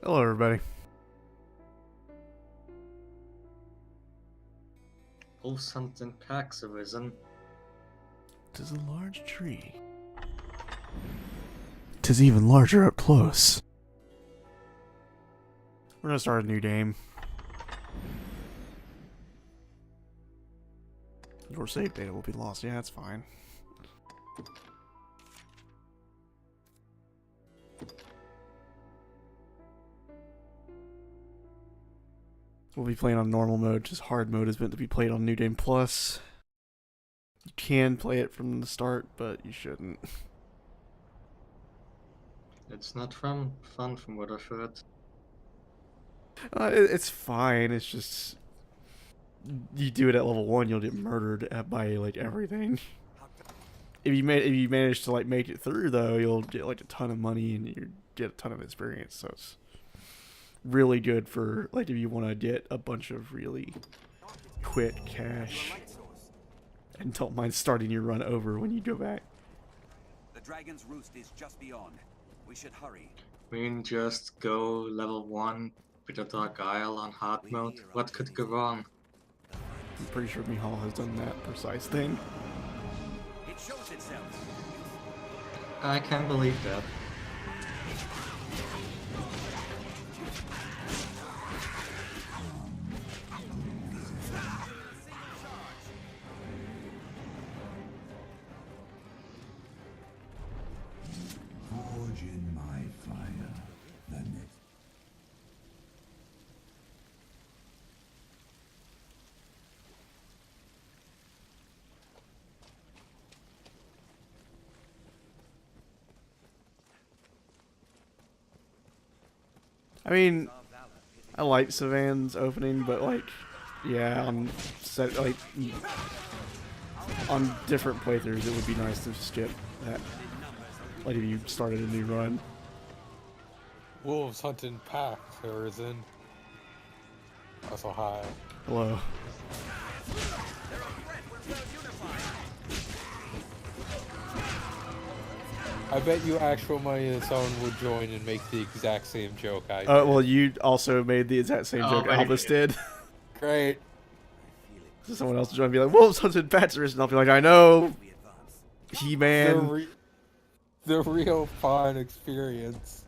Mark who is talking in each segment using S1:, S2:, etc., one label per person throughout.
S1: Hello, everybody.
S2: Oh, something packs Arisen.
S1: 'Tis a large tree. 'Tis even larger up close. We're gonna start a new game. Your save data will be lost. Yeah, that's fine. We'll be playing on normal mode, just hard mode is meant to be played on New Game Plus. You can play it from the start, but you shouldn't.
S2: It's not fun from what I've heard.
S1: It's fine, it's just... You do it at level 1, you'll get murdered by, like, everything. If you manage to, like, make it through, though, you'll get, like, a ton of money and you get a ton of experience, so it's really good for, like, if you want to get a bunch of really quick cash and don't mind starting your run over when you go back.
S3: The dragon's roost is just beyond. We should hurry.
S2: We can just go level 1 with a Dark Isle on hard mode. What could go wrong?
S1: I'm pretty sure Mihal has done that precise thing.
S3: It shows itself.
S2: I can't believe that.
S4: Forge in my fire, the net.
S1: I mean, I like Savan's opening, but like, yeah, on different playthroughs, it would be nice to skip that. Like if you started a new run.
S5: Wolves hunting pack, Arisen. Also, hi.
S1: Hello.
S5: I bet you actual money and someone would join and make the exact same joke I did.
S1: Well, you also made the exact same joke
S2: Oh,
S1: Albus did.
S5: Great.
S1: So someone else will join and be like, Wolves hunted bats arisen. And I'll be like, I know, He-Man.
S5: The real fun experience.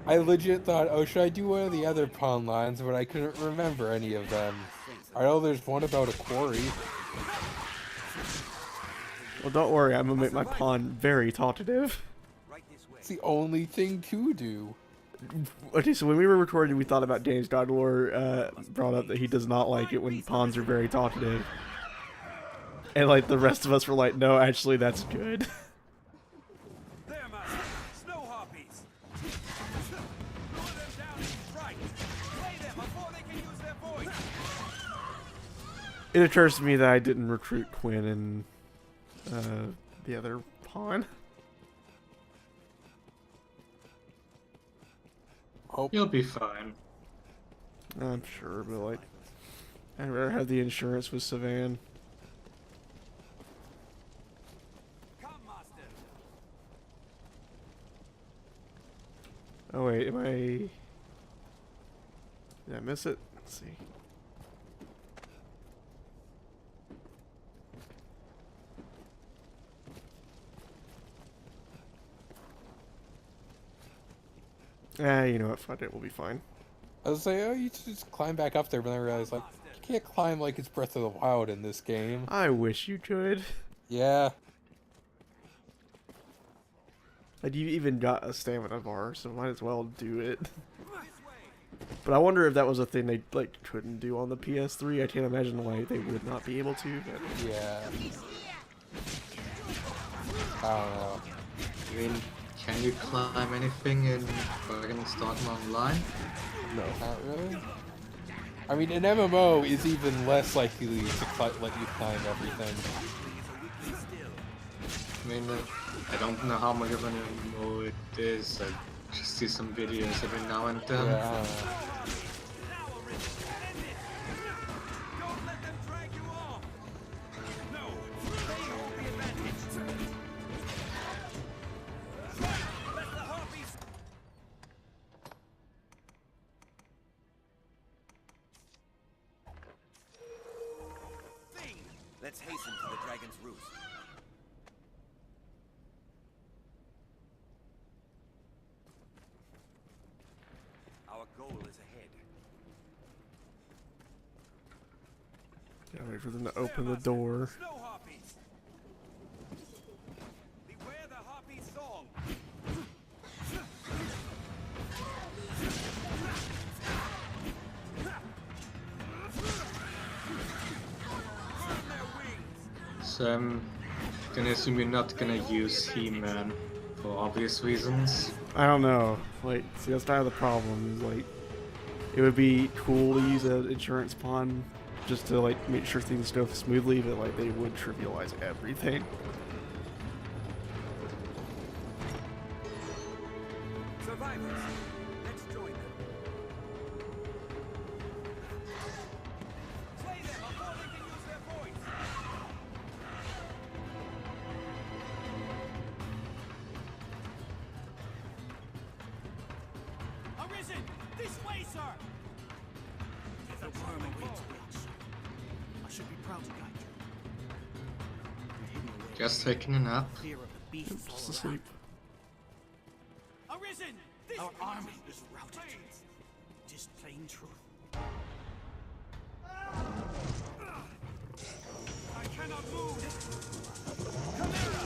S5: I legit thought, oh, should I do one of the other pawn lines, but I couldn't remember any of them. I know there's one about a quarry.
S1: Well, don't worry, I'm gonna make my pawn very talkative.
S5: It's the only thing to do.
S1: Okay, so when we were recording, we thought about James Godlore brought up that he does not like it when pawns are very talkative. And, like, the rest of us were like, no, actually, that's good.
S3: There, Master. Snow harpies. Lure them down in fright. Slay them before they can use their voice.
S1: It occurs to me that I didn't recruit Quinn and the other pawn.
S5: Hope.
S2: You'll be fine.
S1: I'm sure, but, like, I'd rather have the insurance with Savan.
S3: Come, Master.
S1: Oh, wait, am I... Did I miss it? Let's see. You know what? Fuck it. We'll be fine.
S5: I was like, oh, you just climb back up there, but then I realized, like, you can't climb like it's Breath of the Wild in this game.
S1: I wish you could.
S5: Yeah.
S1: Like, you even got a stamina bar, so might as well do it. But I wonder if that was a thing they, like, couldn't do on the PS3. I can't imagine why they would not be able to, but...
S5: Yeah. I don't know.
S2: I mean, can you climb anything in Arisen Dogma Online?
S1: No.
S5: Not really. I mean, an MMO is even less likely to let you climb everything.
S2: I mean, I don't know how much of an MMO it is. I just see some videos every now and then.
S5: Yeah, I don't know.
S3: Don't let them drag you off. No, they hold the advantage. Let the harpies. Thing. Let's hasten to the dragon's roost. Our goal is ahead.
S1: Gotta wait for them to open the door.
S3: Snow harpies. Beware the harpy song. Turn their wings.
S2: So I'm gonna assume you're not gonna use He-Man for obvious reasons.
S1: I don't know. Like, see, that's kind of the problem. Is, like, it would be cool to use an insurance pawn just to, like, make sure things go smoothly, but, like, they would trivialize everything.
S3: Survivors, let's join them. Slay them before they can use their voice. Arisen, this way, sir. The worm awaits us. I should be proud to guide you.
S2: Just taking a nap.
S3: Fear of the beast.
S1: Just asleep.
S3: Arisen, this our army is routed. Just plain truth. I cannot move. Chimera.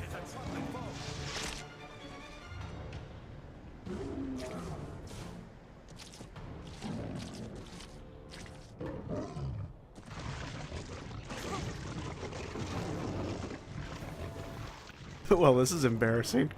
S3: It's a trumpet foe.
S1: Well, this is embarrassing.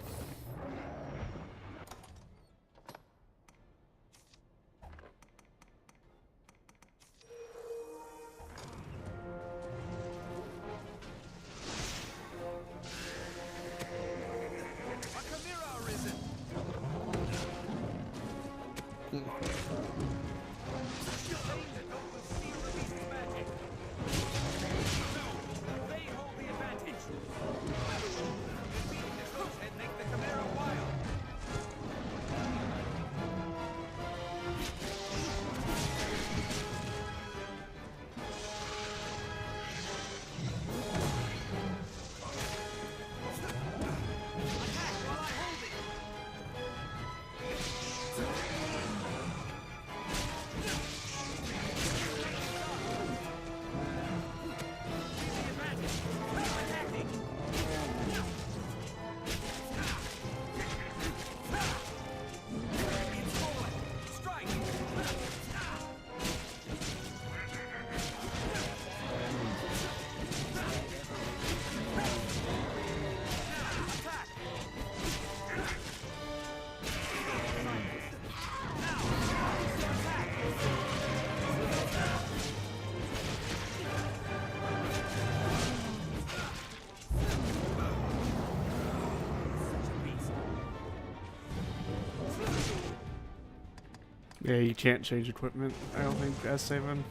S1: Yeah, you can't change equipment, I don't think, S7.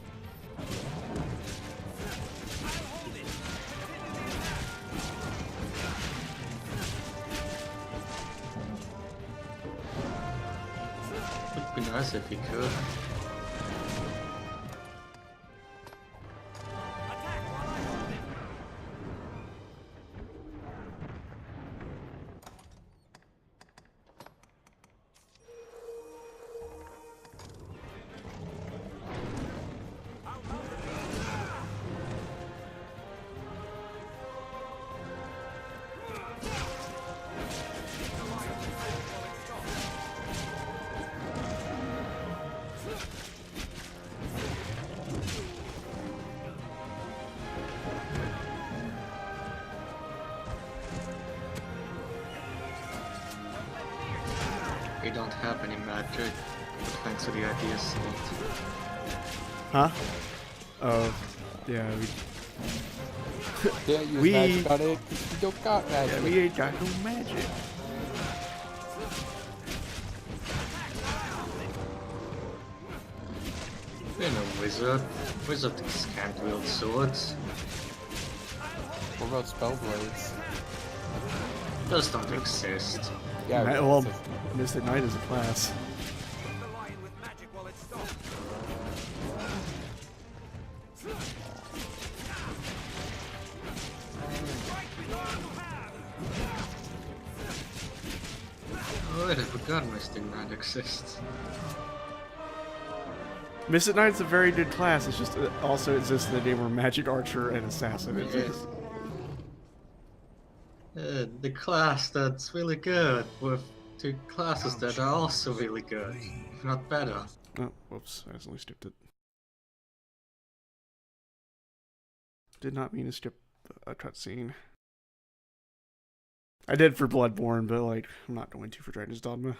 S2: Would be nice if he could. We don't have any magic, but thanks to the idea slot.
S1: Huh? Oh, yeah,
S5: Can't use
S1: We-
S5: magic on it 'cause we don't got magic.
S1: we ain't got no magic.
S2: Being a wizard, wizards can't wield swords.
S5: What about spell blades?
S2: Those don't exist.
S5: Yeah,
S1: Well,
S5: it's
S1: Mystic Knight is a class.
S3: The lion with magic while it's stopped.
S2: Oh, I forgot Mystic Knight exists.
S1: Mystic Knight's a very good class, it's just it also exists in the game where Magic Archer and Assassin
S2: Yeah.
S1: exist.
S2: The class that's really good with two classes that are also really good, if not better.
S1: Oh, whoops, I accidentally skipped it. Did not mean to skip a cutscene. I did for Bloodborne, but like, I'm not going to for Dragon's Dogma.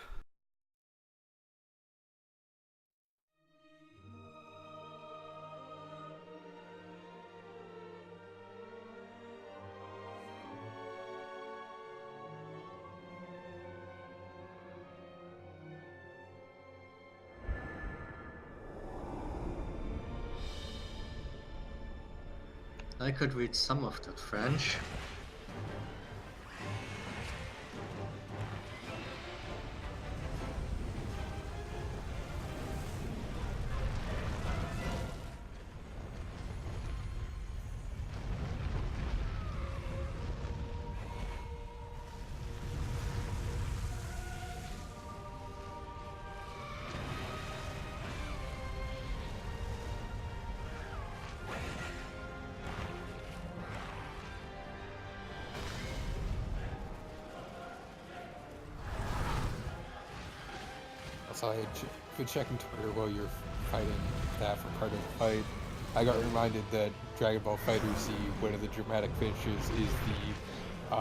S2: I could read some of that French.
S5: Also, I had been checking Twitter while you're fighting that for part of the fight. I got reminded that Dragon Ball FighterZ, one of the dramatic finishes, is the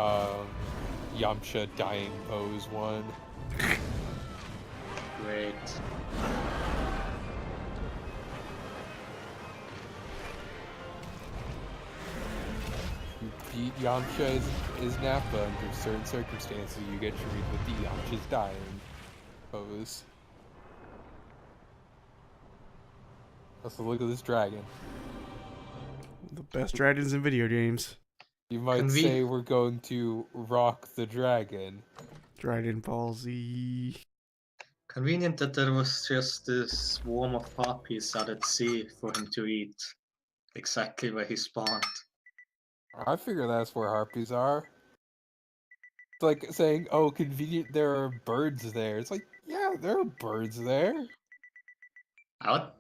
S5: Yamcha dying pose one.
S2: Great.
S5: You beat Yamcha is Nappa under certain circumstances. You get treated with the Yamcha's dying pose. Also, look at this dragon.
S1: The best dragons in video games.
S5: You might say we're going to rock the dragon.
S1: Dragon Ball Z.
S2: Convenient that there was just this swarm of puppies out at sea for him to eat. Exactly where he spawned.
S5: I figure that's where harpies are. It's like saying, oh, convenient, there are birds there. It's like, yeah, there are birds there.
S2: Out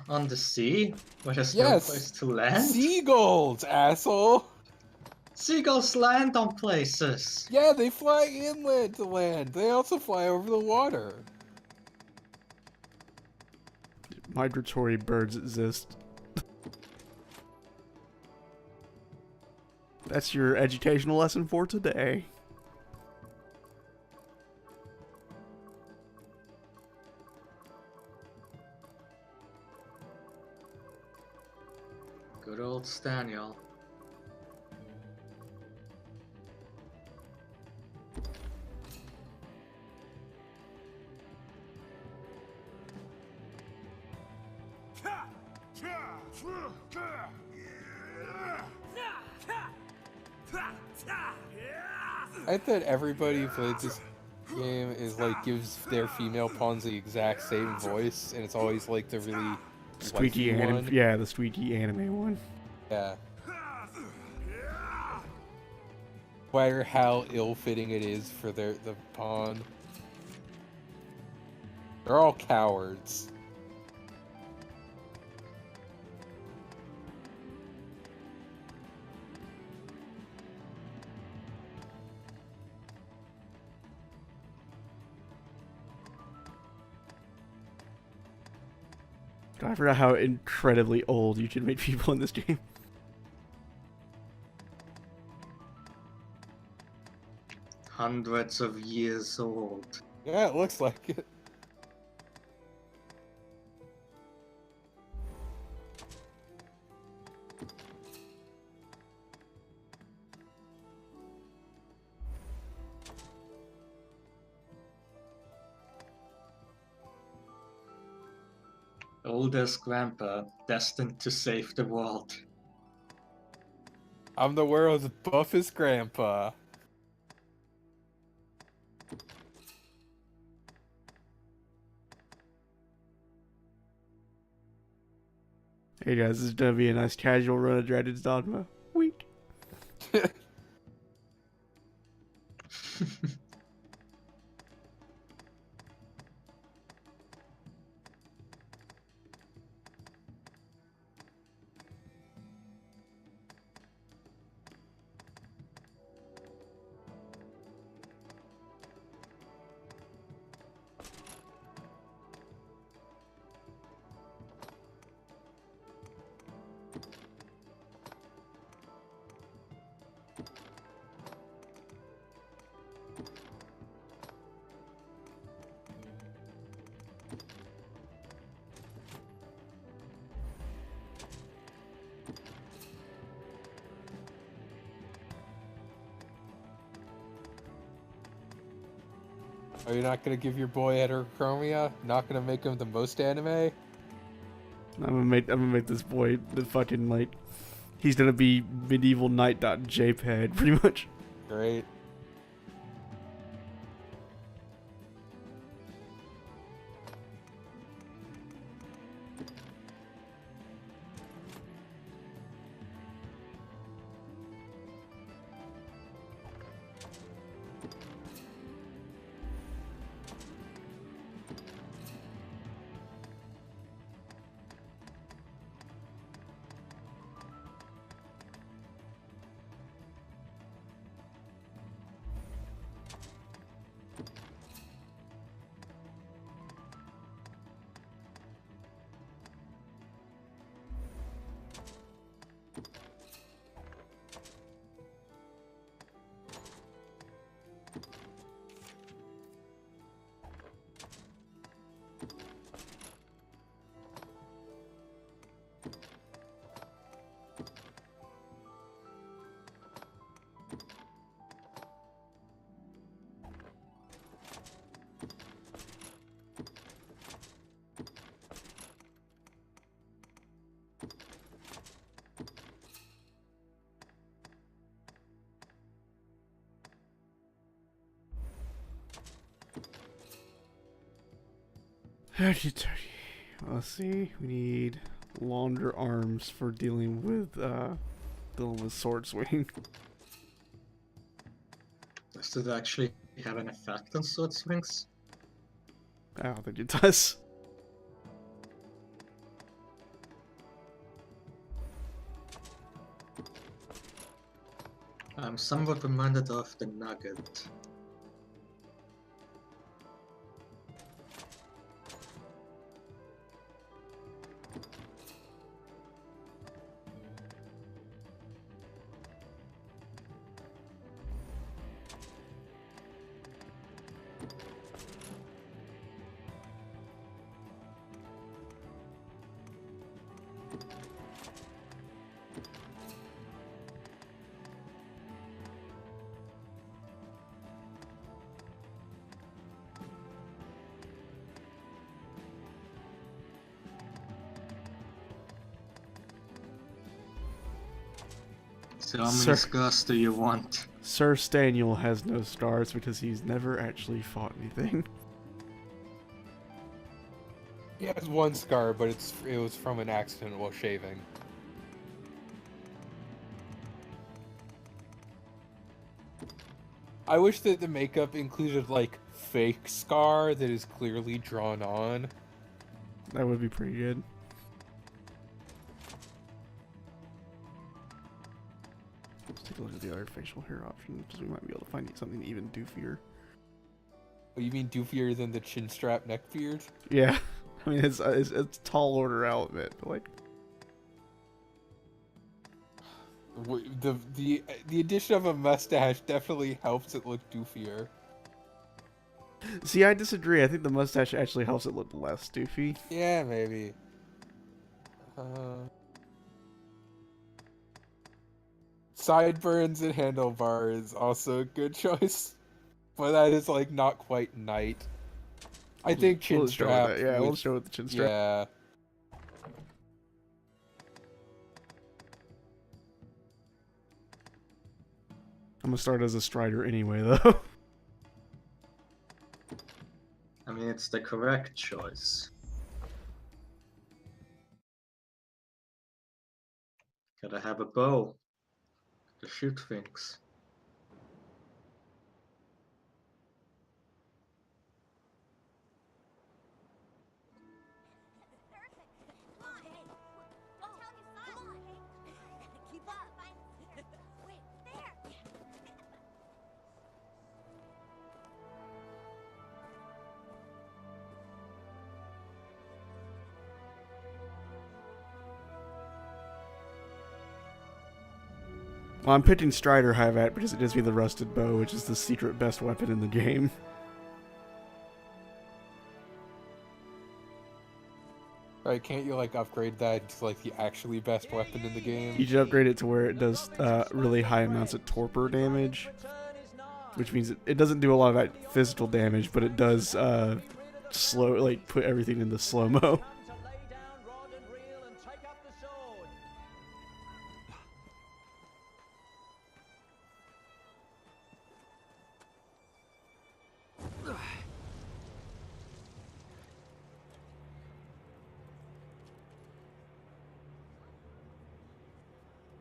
S2: on the sea? Where there's no
S5: Yes!
S2: place to land?
S5: Seagulls, asshole!
S2: Seagulls land on places!
S5: Yeah, they fly inland to land. They also fly over the water.
S1: Migratory birds exist. That's your educational lesson for today.
S2: Good old Staniel.
S5: I thought everybody who played this game is like gives their female pawns the exact same voice, and it's always like the really
S1: Squeaky
S5: wifey
S1: anime.
S5: one.
S1: Yeah, the squeaky anime one.
S5: Yeah. No matter how ill-fitting it is for the pawn. They're all cowards.
S1: God, I forgot how incredibly old you can make people in this game.
S2: Hundreds of years old.
S5: Yeah, it looks like it.
S2: Old as grandpa, destined to save the world.
S5: I'm the world's buffest grandpa.
S1: Hey guys, this is gonna be a nice casual run of Dragon's Dogma. Wink.
S5: Are you not gonna give your boy heterochromia? Not gonna make him the most anime?
S1: I'm gonna make this boy the fucking like. He's gonna be medieval knight.jpg pretty much.
S5: Great.
S1: Let's see. We need longer arms for dealing with sword swing.
S2: Does it actually have an effect on sword swings?
S1: I don't think it does.
S2: I'm somewhat reminded of the nugget. So how
S1: Sir.
S2: many scars do you want?
S1: Sir Staniel has no scars because he's never actually fought anything.
S5: He has one scar, but it was from an accident while shaving. I wish that the makeup included, like, fake scar that is clearly drawn on.
S1: That would be pretty good. Let's take a look at the other facial hair option, because we might be able to find something even doofier.
S5: Oh, you mean doofier than the chin strap neck beard?
S1: Yeah, I mean it's tall order outfit, but like
S5: The addition of a mustache definitely helps it look doofier.
S1: see, I disagree. I think the mustache actually helps it look less doofy.
S5: Yeah, maybe. Sideburns and handlebars also a good choice, but that is like not quite knight. I think chin
S1: We'll just go with
S5: strap.
S1: that. Yeah, we'll just go with the chin strap.
S5: Yeah.
S1: I'm gonna start as a strider anyway, though.
S2: I mean, it's the correct choice. Gotta have a bow to shoot things.
S1: Well, I'm picking Strider Hivat because it gives me the rusted bow, which is the secret best weapon in the game.
S5: Right, can't you like upgrade that to like the actually best weapon in the game?
S1: You should upgrade it to where it does really high amounts of torpor damage, which means it doesn't do a lot of that physical damage, but it does put everything into slow-mo.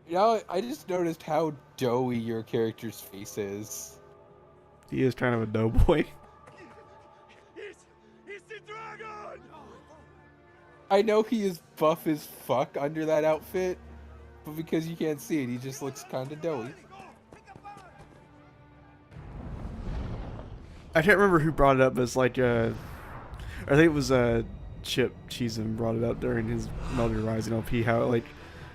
S5: You know, I just noticed how doughy your character's face is.
S1: He is kind of a doughboy.
S3: It's the dragon!
S5: I know he is buff as fuck under that outfit, but because you can't see it, he just looks kind of doughy.
S1: I can't remember who brought it up as like I think it was Chip Cheesem brought it up during his Metal Gear Rising LP, how like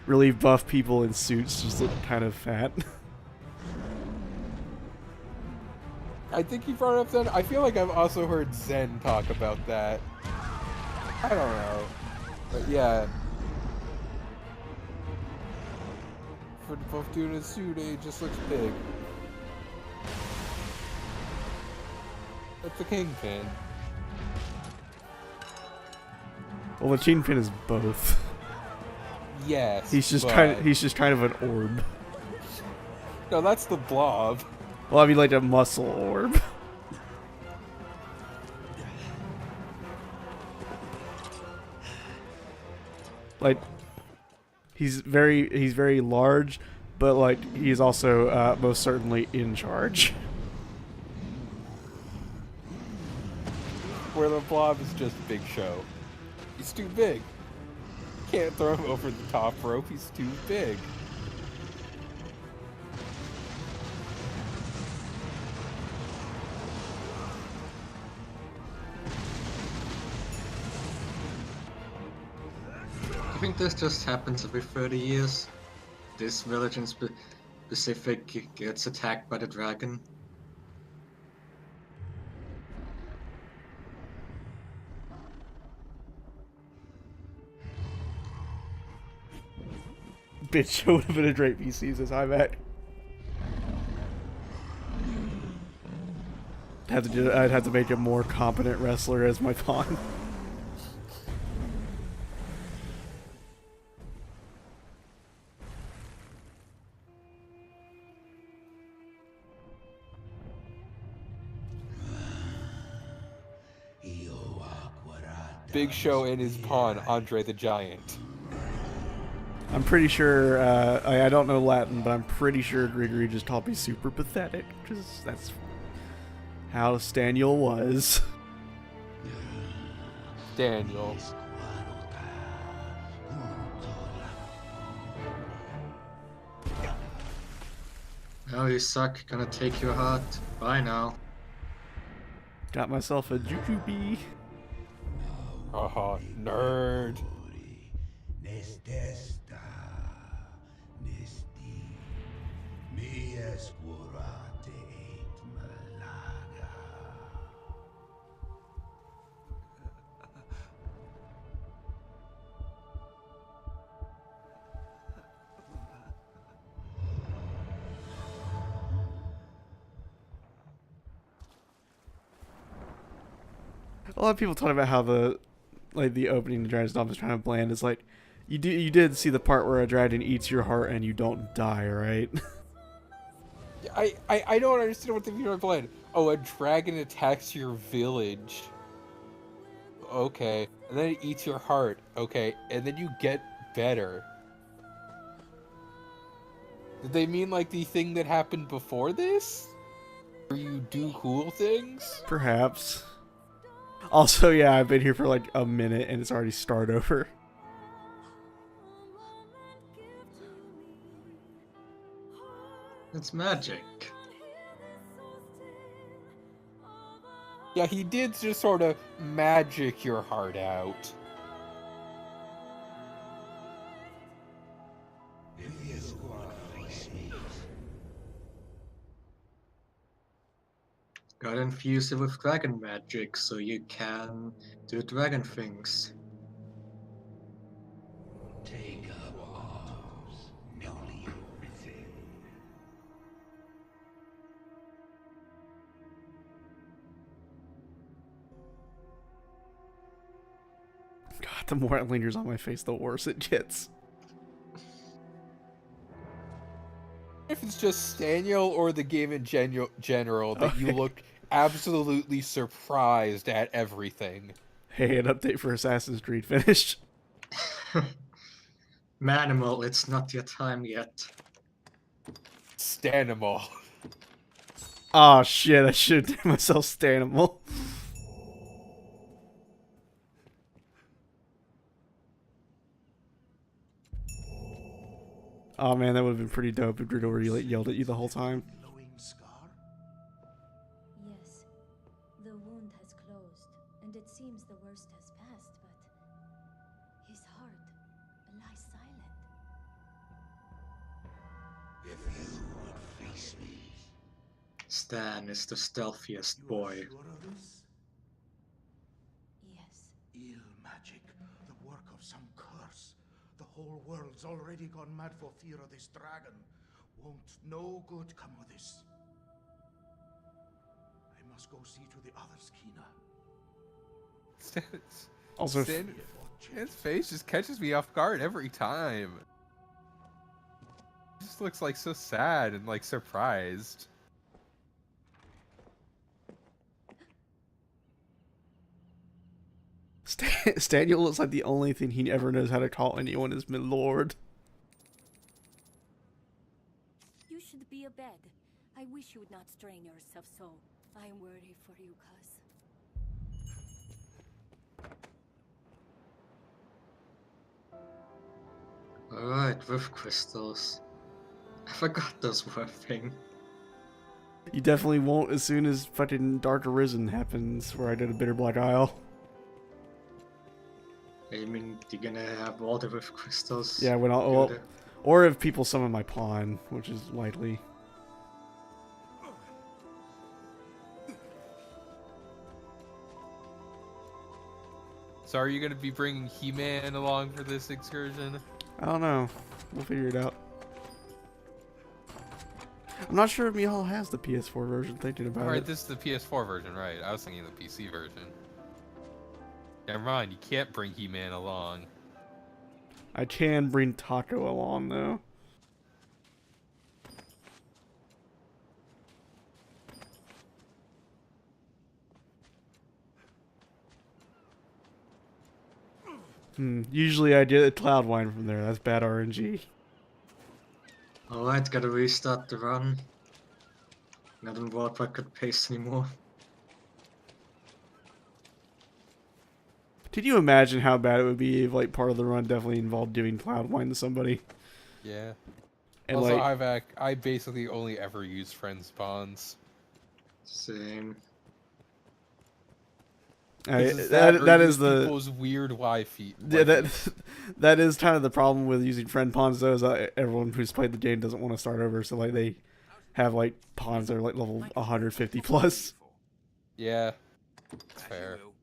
S1: really buff people in suits just look kind of fat.
S5: I think he brought it up then. I feel like I've also heard Zen talk about that. I don't know. But yeah. For the buff dude in a suit, he just looks big. That's the Kingpin.
S1: Well, the Kingpin is both.
S5: Yes.
S1: He's just
S5: but...
S1: kind of an orb.
S5: No, that's the Blob.
S1: Well, I mean like a muscle orb. Like he's very large, but like he's also most certainly in charge.
S5: Where the Blob is just Big Show. He's too big. Can't throw him over the top rope, he's too big.
S2: I think this just happens every 30 years. This village in specific gets attacked by the dragon.
S1: Bitch, it would have been a great PC, says Hivat. I'd have to make a more competent wrestler as my pawn.
S5: Big Show and his pawn, Andre the Giant.
S1: I'm pretty sure, I don't know Latin, but I'm pretty sure Grigory just called me super pathetic, because that's how Staniel was.
S5: Daniel.
S2: Oh, you suck. Gonna take your heart. Bye now.
S1: Got myself a Jujubee.
S5: Haha, nerd.
S4: Nestesta, Nesti, mi escurate et malaga.
S1: A lot of people talk about how the opening to Dragon's Dogma is kind of bland. It's like you did see the part where a dragon eats your heart and you don't die, right?
S5: I don't understand what the viewer played. Oh, a dragon attacks your village. Okay. And then it eats your heart. Okay. And then you get better. Did they mean like the thing that happened before this? Where you do cool things?
S1: Perhaps. Also, yeah, I've been here for like a minute and it's already start over.
S2: It's magic.
S5: Yeah, he did just sort of magic your heart out.
S2: Gotta infuse it with dragon magic so you can do dragon things.
S4: Take up arms, Meliothyn.
S1: God, the more it lingers on my face, the worse it gets.
S5: If it's just Staniel or the game in general that you
S1: Okay.
S5: look absolutely surprised at everything.
S1: Hey, an update for Assassin's Creed finished.
S2: Manimal, it's not your time yet.
S5: Stanimal.
S1: Oh shit, I should have named myself Stanimal. Oh man, that would have been pretty dope if Gridori like yelled at you the whole time.
S4: Glowing scar?
S6: Yes, the wound has closed, and it seems the worst has passed, but his heart lies silent.
S4: If you would face me,
S2: Stan is the stealthiest
S4: you are
S2: boy.
S4: sure of this?
S6: Yes,
S4: Ill magic, the work of some curse. The whole world's already gone mad for fear of this dragon. Won't no good come of this? I must go see to the others, Kina.
S1: Also,
S5: His face just catches me off guard every time. He just looks like so sad and like surprised.
S1: Staniel looks like the only thing he ever knows how to call anyone is my lord.
S6: you should be abed. I wish you would not strain yourself so. I am worried for you, cuz.
S2: Alright, with crystals. I forgot those were a thing.
S1: You definitely won't as soon as fucking Dark Arisen happens, where I did a Bitter Black Isle.
S2: I mean, you're gonna have all the with crystals.
S1: Yeah, when I'll, well, or if people summon my pawn, which is likely.
S5: So are you going to be bringing He-Man along for this excursion?
S1: I don't know. We'll figure it out. I'm not sure if Mihal has the PS4 version, thinking about
S5: Alright,
S1: it.
S5: this is the PS4 version, right? I was thinking the PC version. Never mind, you can't bring He-Man along.
S1: I can bring Taco along, though. Usually I get a cloud wine from there. That's bad RNG.
S2: Alright, gotta restart the run. Not in world record pace anymore.
S1: Could you imagine how bad it would be if like part of the run definitely involved giving cloud wine to somebody?
S5: Yeah.
S1: And
S5: Also,
S1: like,
S5: I basically only ever use friend spawns.
S2: Same.
S5: It's
S1: that
S5: use
S1: is the
S5: people's weird
S1: yeah, that
S5: Wi-Fi.
S1: that is kind of the problem with using friend pawns though, is that everyone who's played the game doesn't want to start over, so like they have like pawns that are like level 150 plus.
S5: Yeah, it's
S3: As you
S5: fair.
S3: will.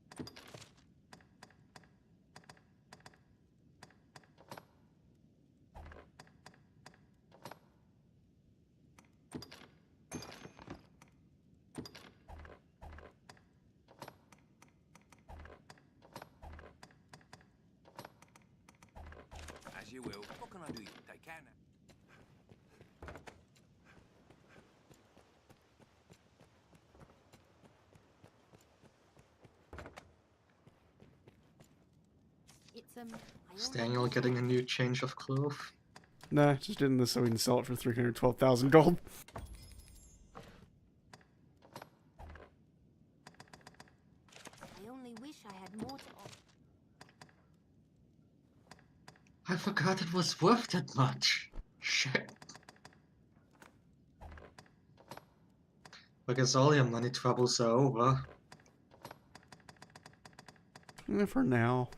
S3: As you will. What can I do? Take care now.
S6: It's
S2: Is Daniel getting a new change of clothes?
S1: Nah, just didn't this so we can sell it for 312,000 gold.
S6: I only wish I had more to offer.
S2: I forgot it was worth that much. Shit. I guess all your money troubles are over.
S1: For now.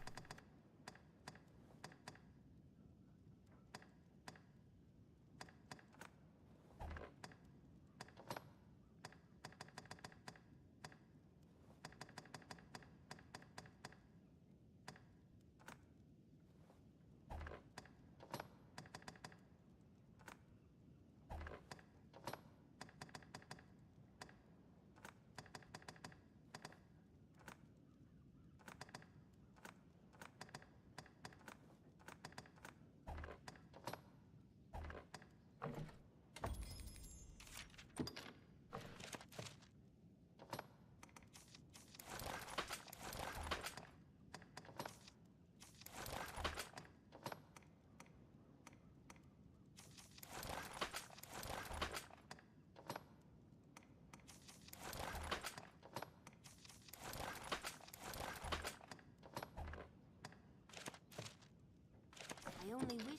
S6: I only wish.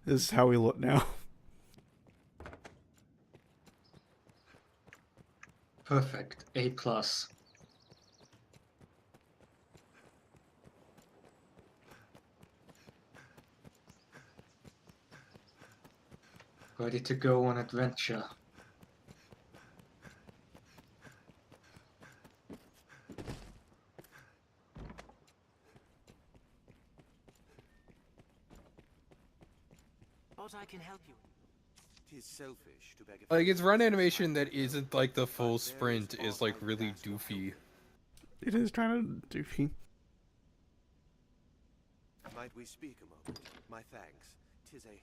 S1: This is how we look now.
S2: Perfect. A plus. Ready to go on adventure.
S7: But I can help you.
S3: Tis selfish to beg
S5: Like, its run animation that isn't like the full sprint is like really doofy.
S1: It is kind of doofy.
S8: Might we speak a moment? My thanks. Tis a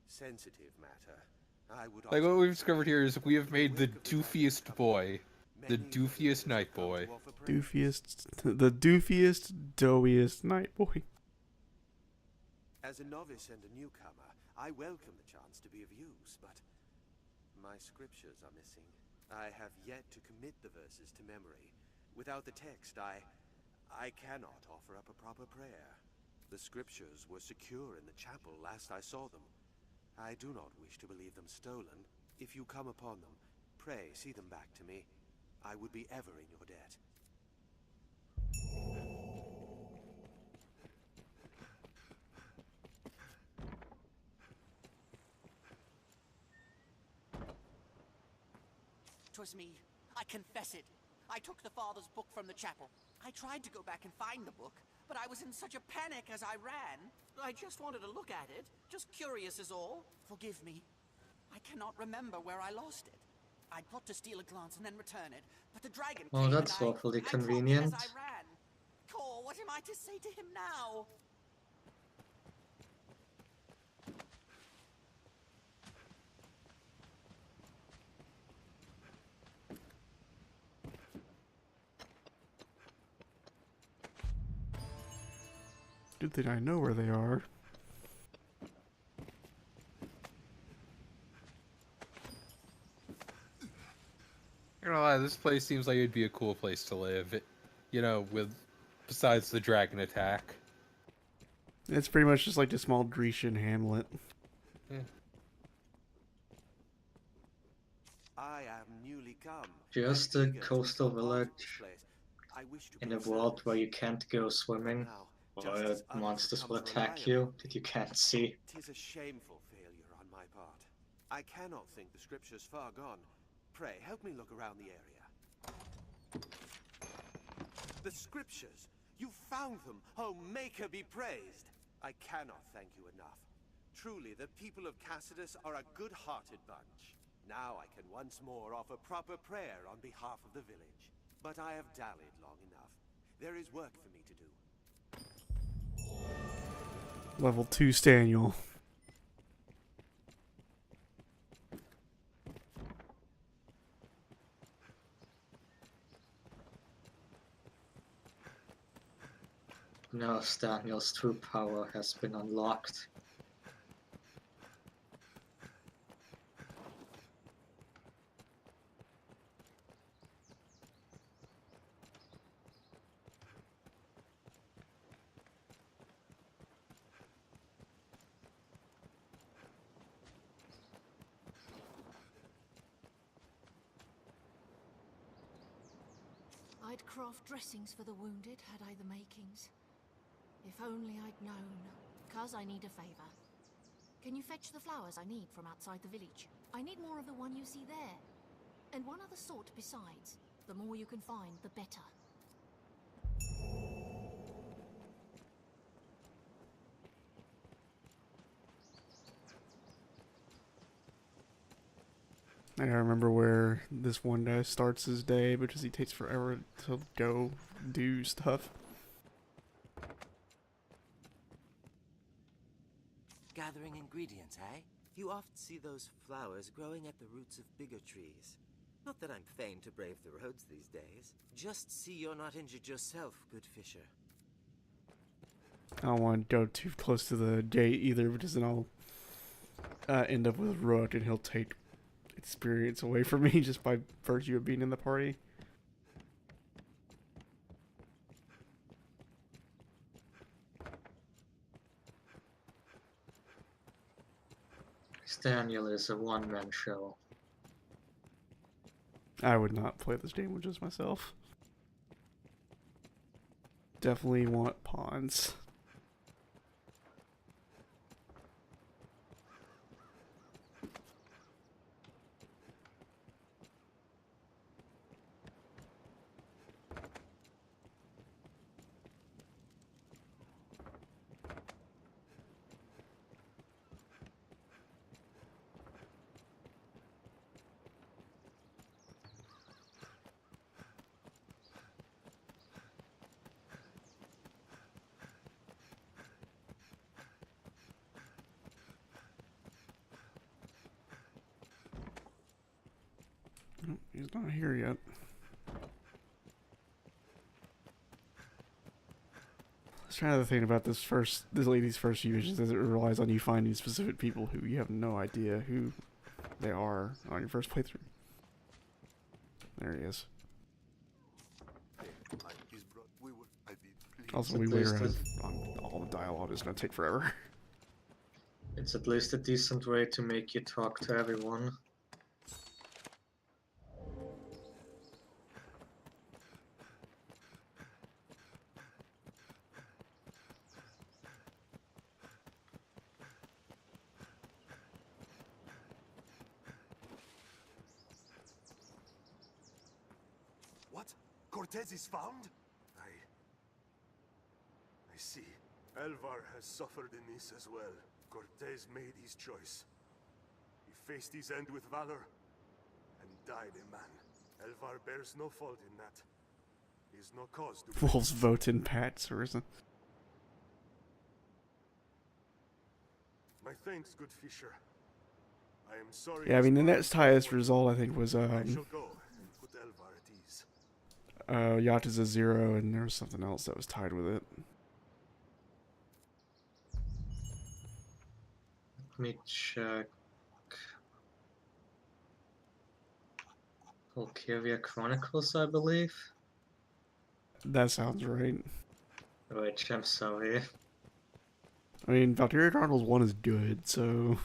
S8: sensitive matter. I would
S5: Like, what we've discovered here is we have made the doofiest boy, the doofiest night boy.
S1: The doofiest, doughiest night boy.
S8: As a novice and a newcomer, I welcome the chance to be of use, but my scriptures are missing. I have yet to commit the verses to memory. Without the text, I cannot offer up a proper prayer. The scriptures were secure in the chapel last I saw them. I do not wish to believe them stolen. If you come upon them, pray see them back to me. I would be ever in your debt.
S7: "'Twas me. I confess it. I took the father's book from the chapel. I tried to go back and find the book, but I was in such a panic as I ran. I just wanted to look at it. Just curious is all. Forgive me. I cannot remember where I lost it. I thought to steal a glance and then return it, but the dragon
S2: Oh,
S7: came
S2: that's
S7: and
S2: awfully
S7: I dropped it
S2: convenient.
S7: as I ran. Cor, what am I to say to him now?
S1: Good thing I know where they are.
S5: I'm not gonna lie, this place seems like it'd be a cool place to live. You know, with besides the dragon attack.
S1: It's pretty much just like a small Grecian hamlet.
S5: Yeah.
S8: I am newly come.
S2: Just
S8: and
S2: a
S8: eager to
S2: coastal
S8: become part of
S2: village
S8: this place. I wish to
S2: in
S8: be
S2: a
S8: of
S2: world
S8: service.
S2: where you can't go swimming,
S8: Now,
S2: or
S8: just as others
S2: monsters
S8: have
S2: will
S8: come to
S2: attack
S8: rely
S2: you
S8: upon
S2: that you can't see.
S8: Tis a shameful failure on my part. I cannot think the scriptures far gone. Pray, help me look around the area. The scriptures! You found them! Oh, Maker be praised! I cannot thank you enough. Truly, the people of Cassidus are a good-hearted bunch. Now I can once more offer proper prayer on behalf of the village. But I have dallied long enough. There is work for me to do.
S1: Level 2 Staniel.
S2: Now Daniel's true power has been unlocked.
S9: I'd craft dressings for the wounded, had I the makings. If only I'd known. Cuz I need a favor. Can you fetch the flowers I need from outside the village? I need more of the one you see there. And one other sort besides. The more you can find, the better.
S1: I gotta remember where this one guy starts his day because he takes forever to go do stuff.
S10: Gathering ingredients, eh? You often see those flowers growing at the roots of bigger trees. Not that I'm fain to brave the roads these days. Just see you're not injured yourself, good fisher.
S1: I don't want to go too close to the gate either because then I'll end up with Rook and he'll take experience away from me just by virtue of being in the party.
S2: Daniel is a one-man show.
S1: I would not play this game with just myself. Definitely want pawns. He's not here yet. I was trying to think about this lady's first few missions as it relies on you finding specific people who you have no idea who they are on your first playthrough. There he is. Also, we wait around on all the dialogue is gonna take forever.
S2: It's at least a decent way to make you talk to everyone.
S4: What? Cortez is found? I see. Elvar has suffered in this as well. Cortez made his choice. He faced his end with valor and died a man. Elvar bears no fault in that. He is no cause to
S1: Wolves vote in Pat's Arisen.
S4: My thanks, good fisher. I am sorry.
S1: Yeah, I mean the
S4: his
S1: next highest result I think was
S4: I shall go and put Elvar at ease.
S1: Yacht is a 0 and there was something else that was tied with it.
S2: me check. Valkyria Chronicles, I believe.
S1: That sounds right.
S2: Which, I'm sorry.
S1: I mean, Valkyria Chronicles 1 is good, so...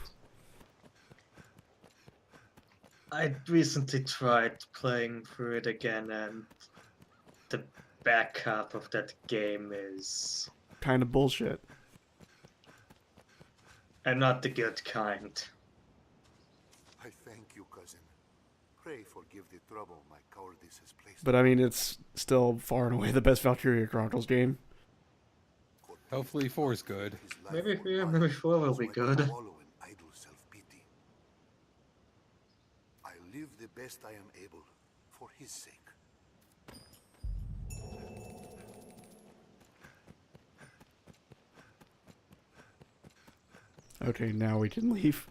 S2: I recently tried playing through it again, and the back half of that game is...
S1: kind of bullshit.
S2: and not the good kind.
S4: I thank you, cousin. Pray forgive the trouble my cowardice has placed.
S1: But I mean, it's still far and away the best Valkyria Chronicles game.
S5: Hopefully 4 is good.
S2: Maybe 4 will be good.
S4: Wallow in idle self-pity. I live the best I am able for his sake.
S1: Okay, now we can leave.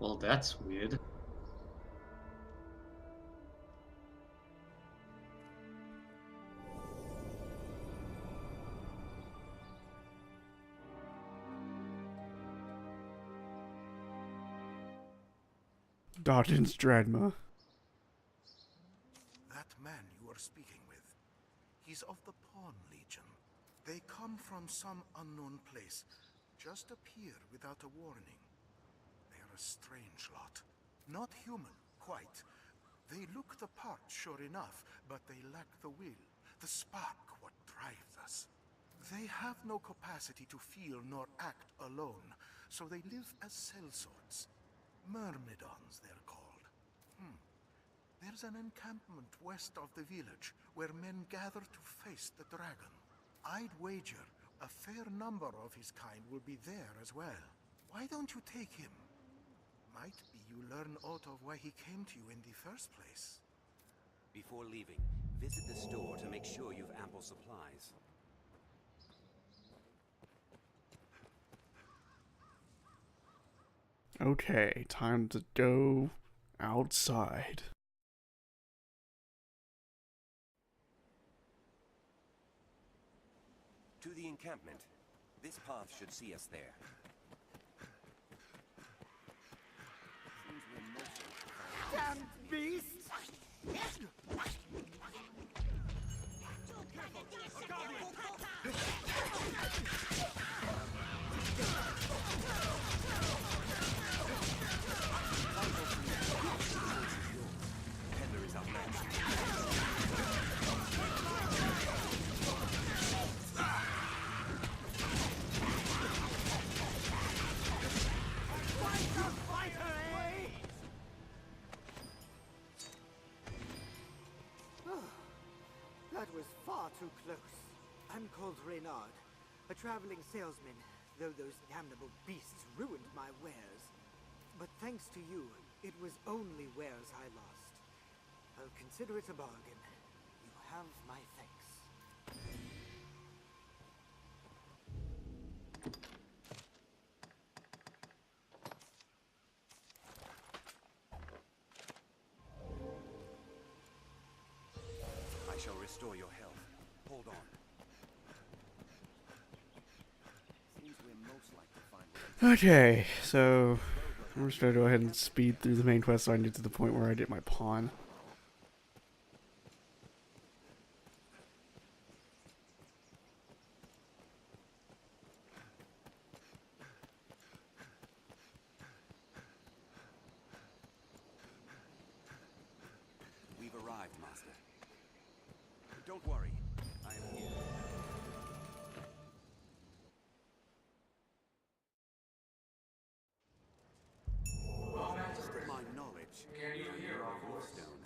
S2: Well, that's weird.
S1: Dodgen's Dogma.
S4: That man you are speaking with, he's of the Pawn Legion. They come from some unknown place, just appear without a warning. They are a strange lot. Not human, quite. They look the part, sure enough, but they lack the will, the spark, what drives us. They have no capacity to feel nor act alone, so they live as sellswords. Myrmidons, they're called. There's an encampment west of the village where men gather to face the dragon. I'd wager a fair number of his kind will be there as well. Why don't you take him? Might be you learn aught of why he came to you in the first place.
S3: Before leaving, visit the store to make sure you've ample supplies.
S1: Okay, time to go outside.
S3: To the encampment. This path should see us there.
S7: Damn beast!
S3: Peddler is outmatched.
S11: That was far too close. I'm called Reynard, a traveling salesman, though those damnable beasts ruined my wares. But thanks to you, it was only wares I lost. I'll consider it a bargain. You have my thanks.
S3: I shall restore your health. Hold on. Seems we're most likely to find.
S1: Okay, so I'm just gonna go ahead and speed through the main quest so I can get to the point where I get my pawn.
S3: We've arrived, Master. Don't worry. I am here. To my knowledge, you're of Wolfstone,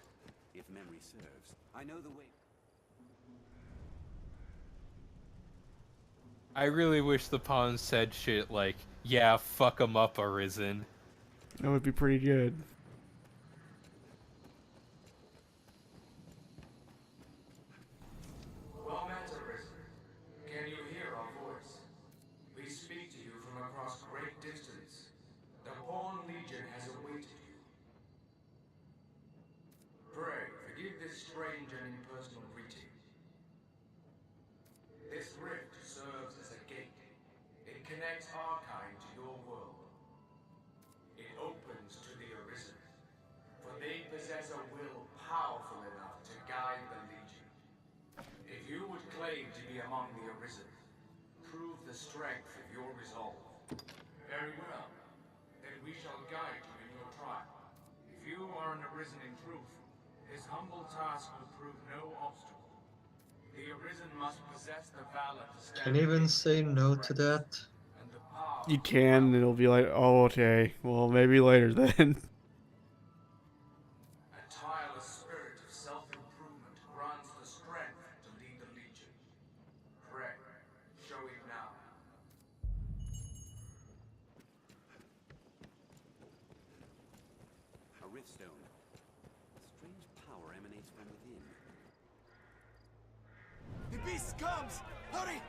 S3: if memory serves. I know the way.
S5: I really wish the pawn said shit like, yeah, fuck 'em up, Arisen.
S1: That would be pretty good.
S12: Well met, Arisen. Can you hear our voice? We speak to you from across great distance. The Pawn Legion has awaited you. Pray, forgive this strange and impersonal greeting. This rift serves as a gate. It connects our kind to your world. It opens to the Arisen, for they possess a will powerful enough to guide the Legion. If you would claim to be among the Arisen, prove the strength of your resolve. Very well. Then we shall guide you in your trial. If you are an Arisen in truth, this humble task will prove no obstacle. The Arisen must possess the valor to stand.
S2: Can you even say no to that?
S12: And the power.
S1: You can, and it'll be like, oh, okay. Well, maybe later then.
S12: A tireless spirit of self-improvement grants the strength to lead the Legion. Pray, show it now.
S3: A riftstone. Strange power emanates from within.
S4: The beast comes! Hurry!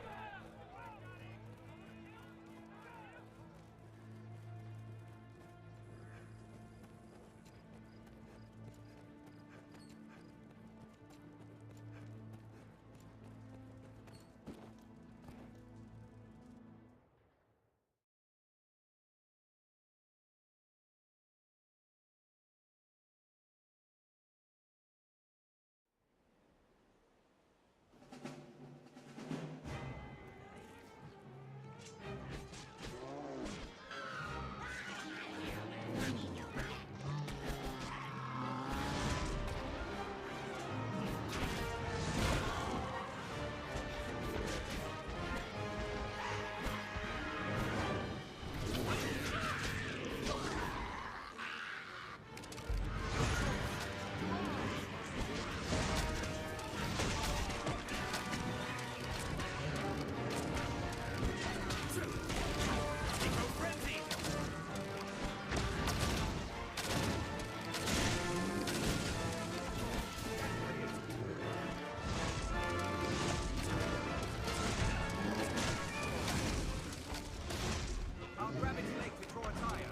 S3: I'll grab its leg to draw a tire.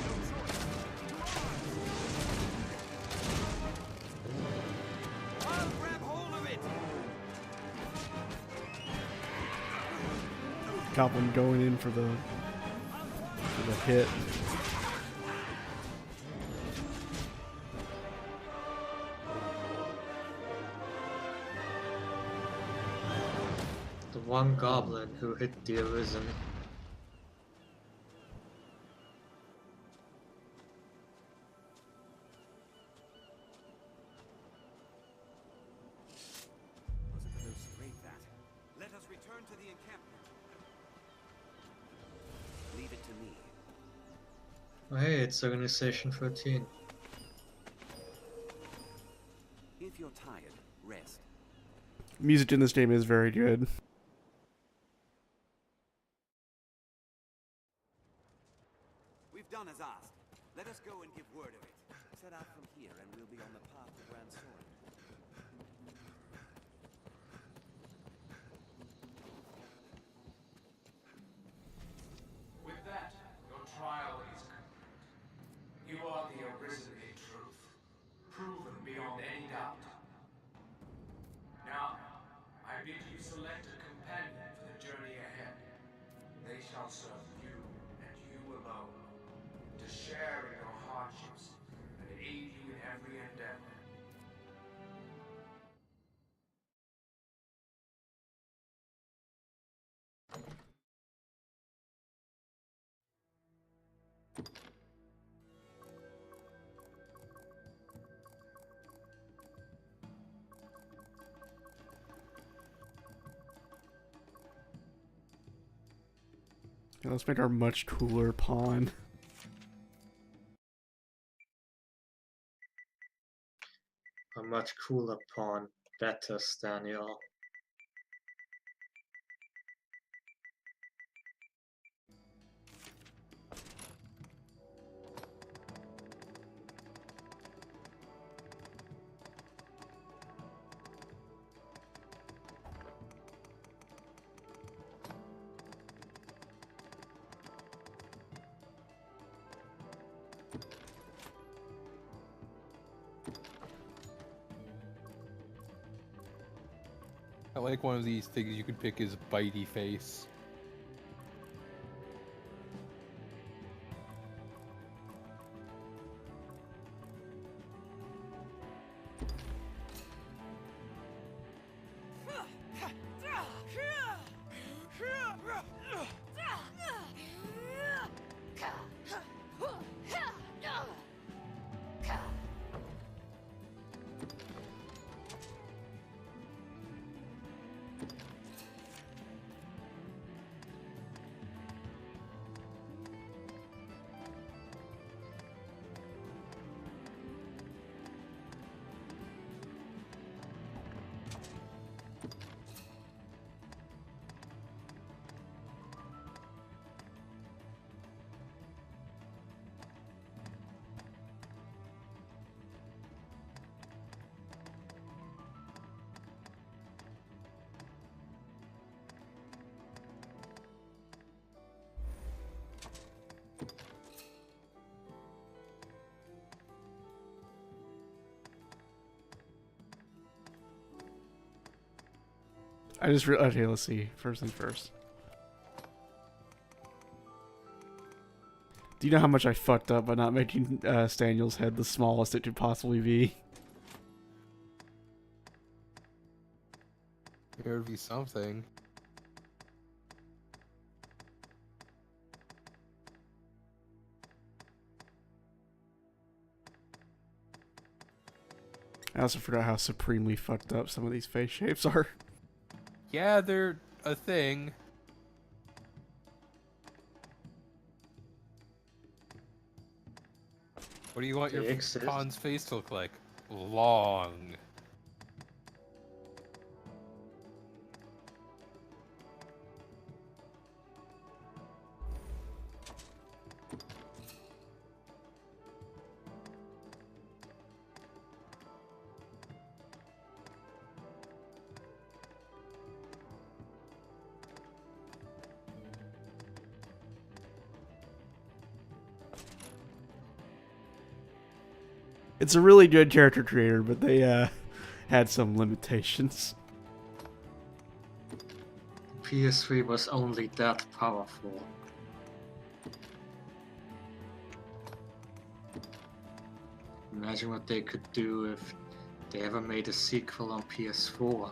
S3: No choice. I'll grab hold of it.
S1: Goblin going in for the hit.
S2: The one goblin who hit the Arisen.
S3: Was a close raid that. Let us return to the encampment. Leave it to me.
S2: Oh, hey, it's Organization 13.
S3: If you're tired, rest.
S1: Music in this game is very good.
S3: We've done as asked. Let us go and give word of it. Set out from here and we'll be on the path to Grand Sword.
S12: With that, your trial is complete. You are the Arisen in truth, proven beyond any doubt. Now, I bid you select a companion for the journey ahead. They shall serve you, and you alone, to share in your hardships and aid you in every endeavor.
S1: Yeah, let's make our much cooler pawn.
S2: A much cooler pawn. Better, Daniel.
S5: I like one of these things you can pick is bitey face.
S1: Okay, let's see. First thing first. Do you know how much I fucked up by not making Staniel's head the smallest it could possibly be?
S5: There would be something.
S1: I also forgot how supremely fucked up some of these face shapes are.
S5: Yeah, they're a thing. What do you want your pawn's face to look like? Long.
S1: It's a really good character creator, but they had some limitations.
S2: PS3 was only that powerful. Imagine what they could do if they ever made a sequel on PS4.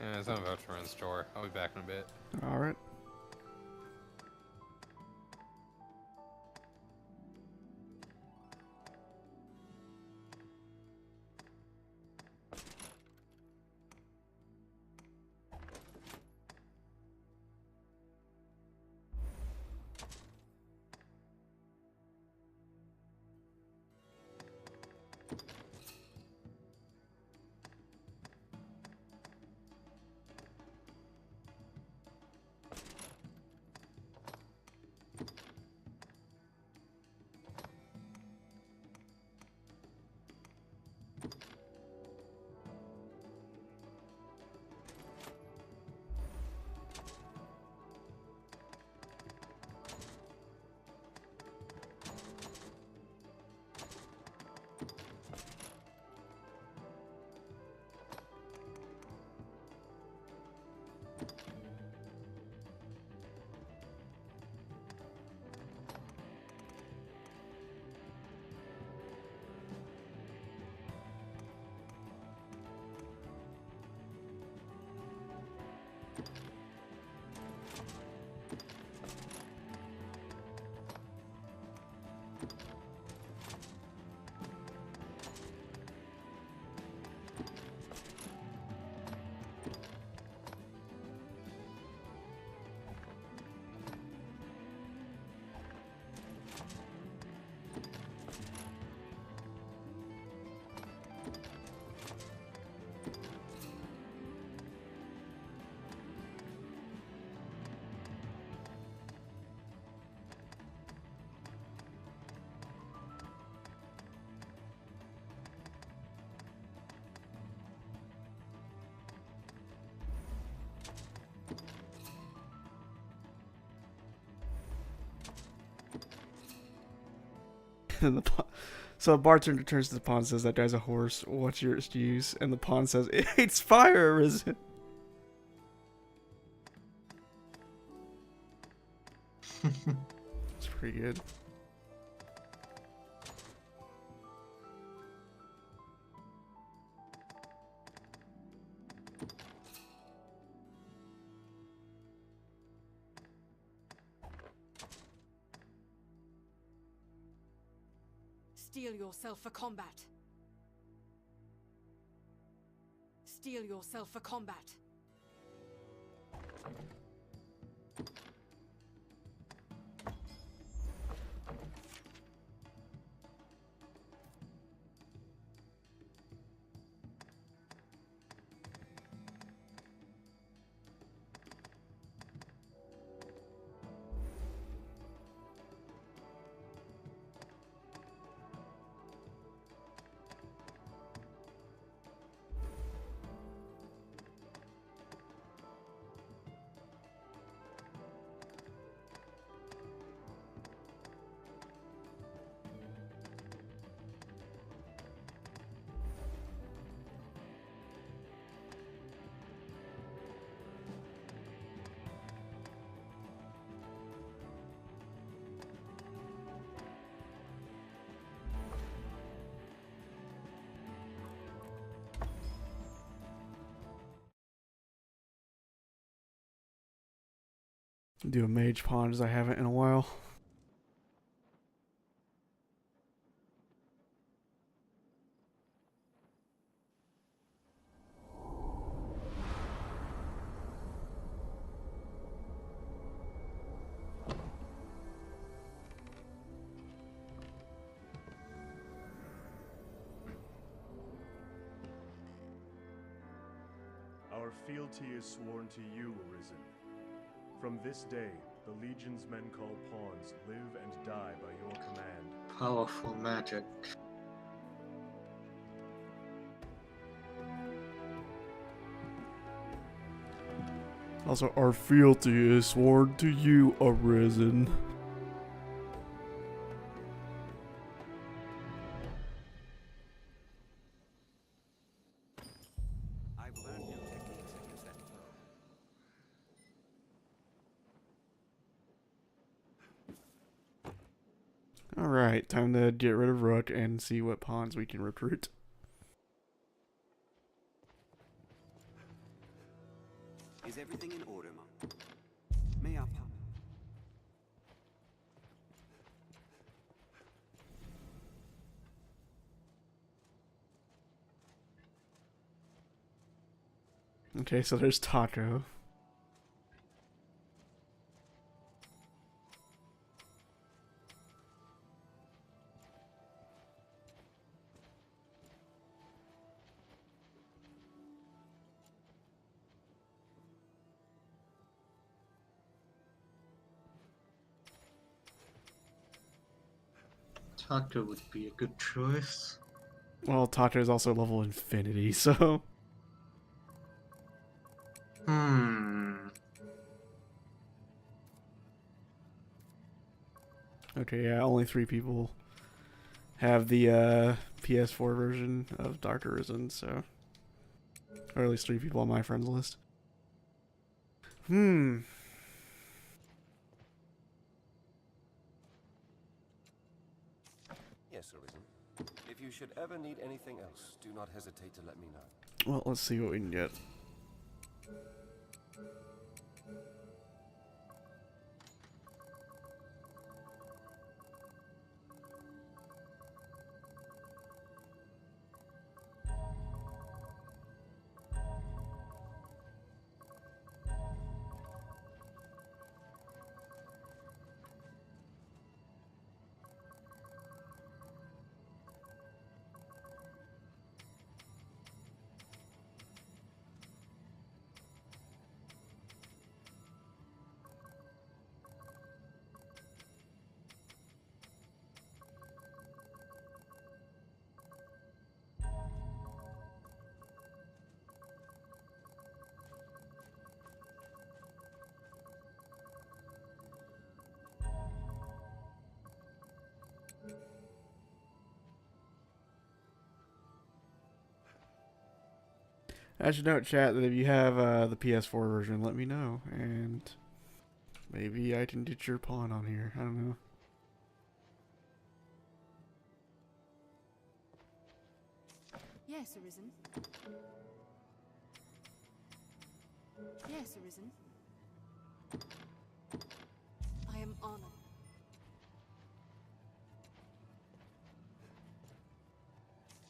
S5: Yeah, I'm about to run the store. I'll be back in a bit.
S1: Alright. And so a bartender turns to the pawn and says, "That guy's a horse. What's your excuse?" And the pawn says, "It hates fire, Arisen." It's pretty good.
S9: Steel yourself for combat. Steel yourself for combat.
S1: Do a mage pawn as I haven't in a while.
S4: Our fealty is sworn to you, Arisen. From this day, the Legion's men called pawns live and die by your command.
S2: Powerful magic.
S1: Also, our fealty is sworn to you, Arisen.
S8: I've learned new techniques against that foe.
S1: Alright, time to get rid of Rook and see what pawns we can recruit.
S13: Is everything in order, Monk? May I?
S1: Okay, so there's Taco.
S2: Taco would be a good choice.
S1: Well, Taco is also level infinity, so... Okay, yeah, only 3 people have the PS4 version of Dark Arisen, so... Or at least 3 people on my friends list.
S14: Yes, Arisen. If you should ever need anything else, do not hesitate to let me know.
S1: Well, let's see what we can get. I should note, chat, that if you have the PS4 version, let me know, and maybe I can get your pawn on here. I don't know.
S9: Yes, Arisen. Yes, Arisen. I am honored.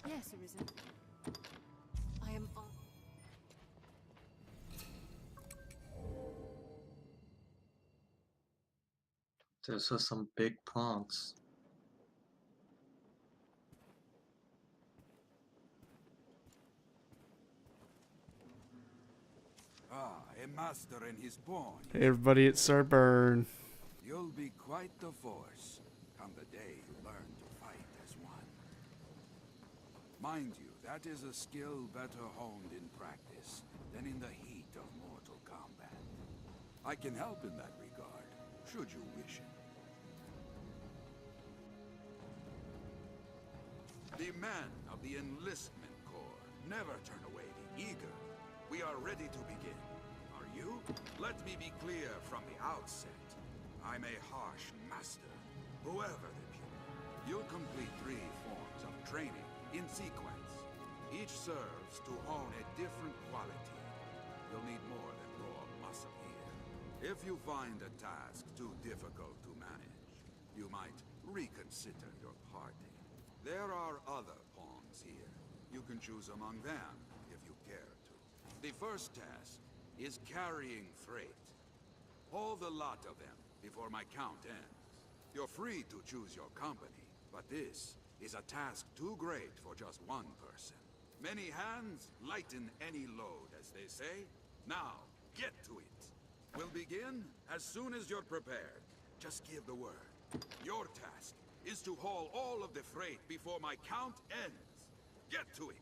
S9: Yes, Arisen. I am honored.
S2: Those are some big pawns.
S3: Ah, a master and his pawn.
S1: Hey everybody, it's Sarburn.
S3: You'll be quite the force come the day you learn to fight as one. Mind you, that is a skill better honed in practice than in the heat of mortal combat. I can help in that regard, should you wish it. The men of the Enlistment Corps never turn away the eager. We are ready to begin. Are you? Let me be clear from the outset. I'm a harsh master, whoever the pupil. You'll complete 3 forms of training in sequence. Each serves to hone a different quality. You'll need more than raw muscle here. If you find a task too difficult to manage, you might reconsider your party. There are other pawns here. You can choose among them if you care to. The first task is carrying freight. Haul the lot of them before my count ends. You're free to choose your company, but this is a task too great for just one person. Many hands lighten any load, as they say. Now, get to it. We'll begin as soon as you're prepared. Just give the word. Your task is to haul all of the freight before my count ends. Get to it.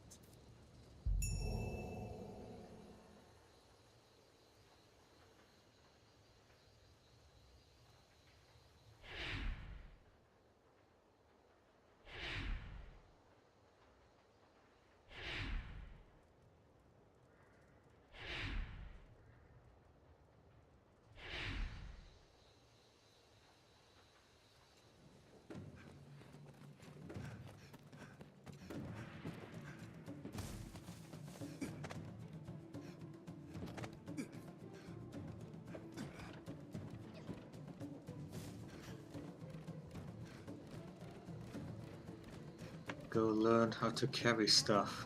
S2: Go learn how to carry stuff.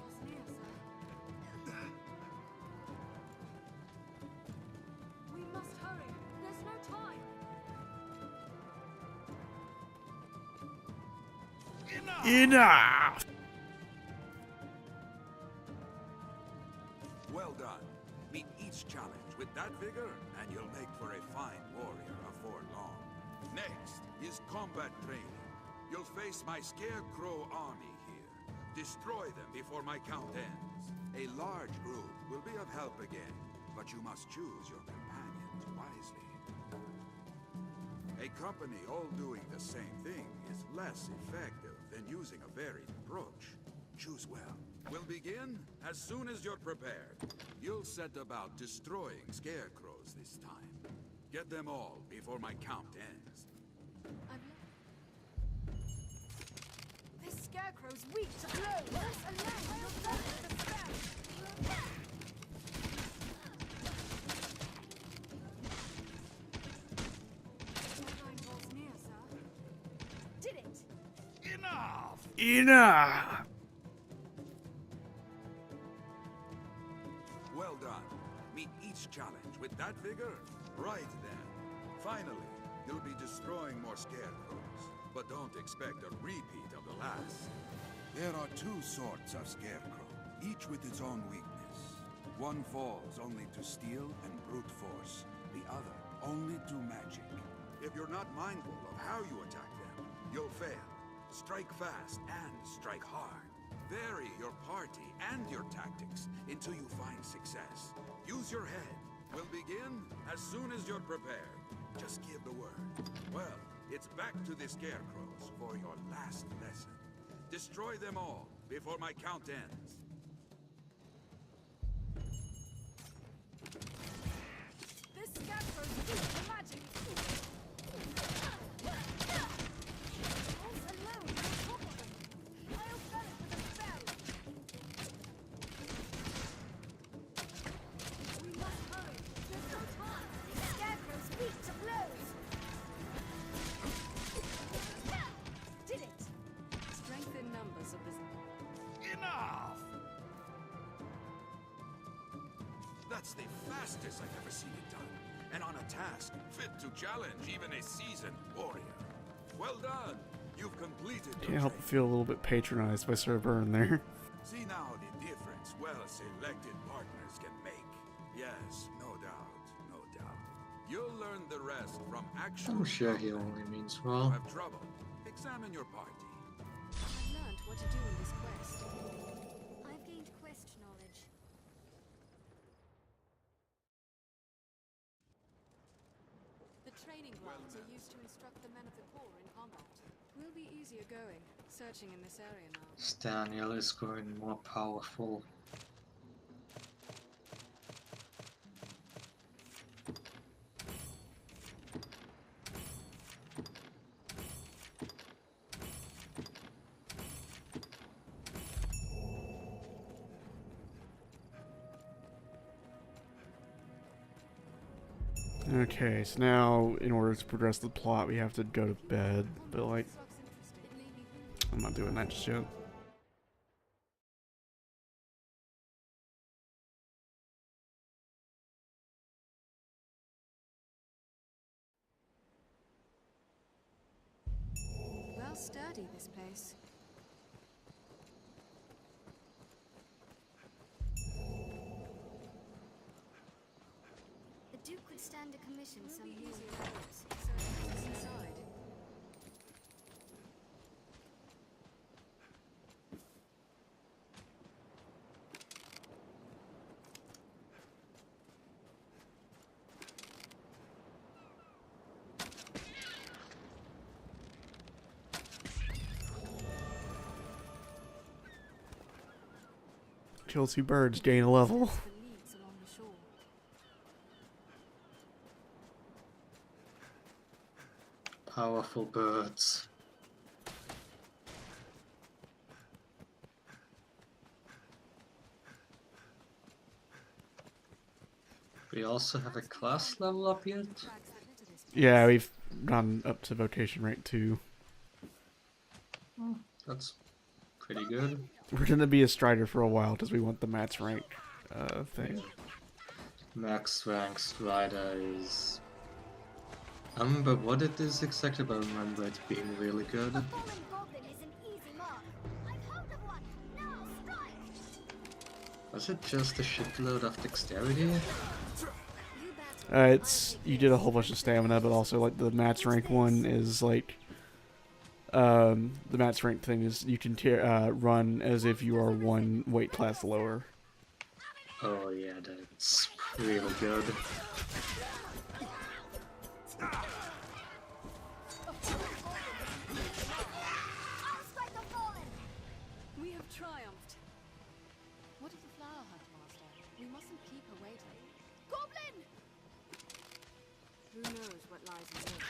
S9: We must hurry. There's no time.
S1: Enough!
S3: Well done. Meet each challenge with that vigor, and you'll make for a fine warrior afore long. Next is combat training. You'll face my Scarecrow army here. Destroy them before my count ends. A large group will be of help again, but you must choose your companions wisely. A company all doing the same thing is less effective than using a varied approach. Choose well. We'll begin as soon as you're prepared. You'll set about destroying Scarecrows this time. Get them all before my count ends.
S9: This scarecrow's weak to blows. Yes, and now you're done with the spell. Deadline draws near, sir. Did it!
S3: Enough!
S1: Enough!
S3: Well done. Meet each challenge with that vigor? Right then. Finally, you'll be destroying more Scarecrows. But don't expect a repeat of the last. There are 2 sorts of Scarecrow, each with its own weakness. One falls only to steel and brute force, the other only to magic. If you're not mindful of how you attack them, you'll fail. Strike fast and strike hard. Vary your party and your tactics until you find success. Use your head. We'll begin as soon as you're prepared. Just give the word. Well, it's back to the Scarecrows for your last lesson. Destroy them all before my count ends.
S9: This scarecrow's weak to magic. Elves alone on top of them. I'll fell it with a spell. We must hurry. There's no time. This scarecrow's weak to blows. Did it. Strength in numbers of this.
S3: Enough! That's the fastest I've ever seen it done. And on a task fit to challenge even a seasoned warrior. Well done. You've completed your
S1: Can't help but
S3: training.
S1: feel a little bit patronized by Sir Burn there.
S3: See now the difference well-selected partners can make. Yes, no doubt, no doubt. You'll learn the rest from actual
S2: I'm sure he
S3: combat.
S2: only means
S3: You
S2: well.
S3: have trouble. Examine your party.
S9: I've learned what to do in this quest. I've gained quest knowledge. The training grounds are used to instruct the men of the Corps in combat. Will be easier going, searching in this area now.
S2: Daniel is growing more powerful.
S1: Okay, so now in order to progress the plot, we have to go to bed. But like, I'm not doing that just yet.
S9: Well sturdy, this place. The Duke could stand to commission some easier areas, so it's inside.
S1: Kill 2 birds, gain a level.
S9: The leads along the shore.
S2: Powerful birds. We also have a class level up yet?
S1: Yeah, we've gone up to vocation rank 2.
S2: That's pretty good.
S1: We're gonna be a strider for a while because we want the max rank thing.
S2: Max rank strider is... I remember what it is exactly, but I remember it being really good.
S9: Fallen goblin is an easy mark. I've heard of one. Now strike.
S2: Was it just a shitload of dexterity?
S1: It's you did a whole bunch of stamina, but also like the max rank one is like the max rank thing is you can run as if you are 1 weight class lower.
S2: Oh yeah, that's really good.
S9: We have triumphed. What of the flower hunt, Master? We mustn't keep her waiting. Goblin! Who knows what lies in wait?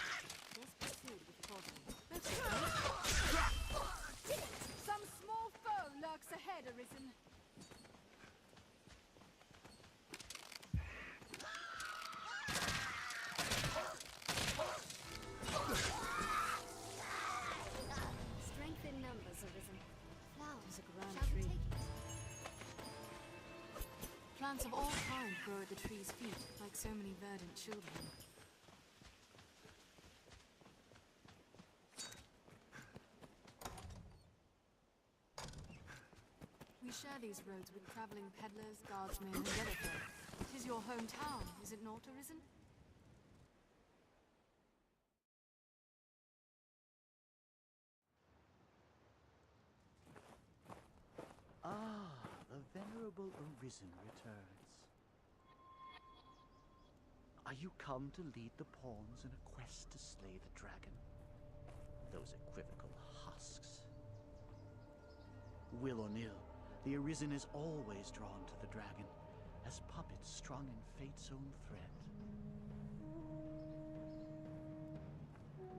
S9: Let's proceed with caution. Let's go. Some small foe lurks ahead, Arisen. Strength in numbers, Arisen. Flowers, a grand tree. Plants of all kinds grow at the tree's feet, like so many verdant children. We share these roads with traveling peddlers, guardsmen, and other folk. It is your hometown, is it not, Arisen?
S15: Ah, the venerable Arisen returns. Are you come to lead the pawns in a quest to slay the dragon? Those equivocal husks. Will or nill, the Arisen is always drawn to the dragon, as puppets strung in fate's own thread.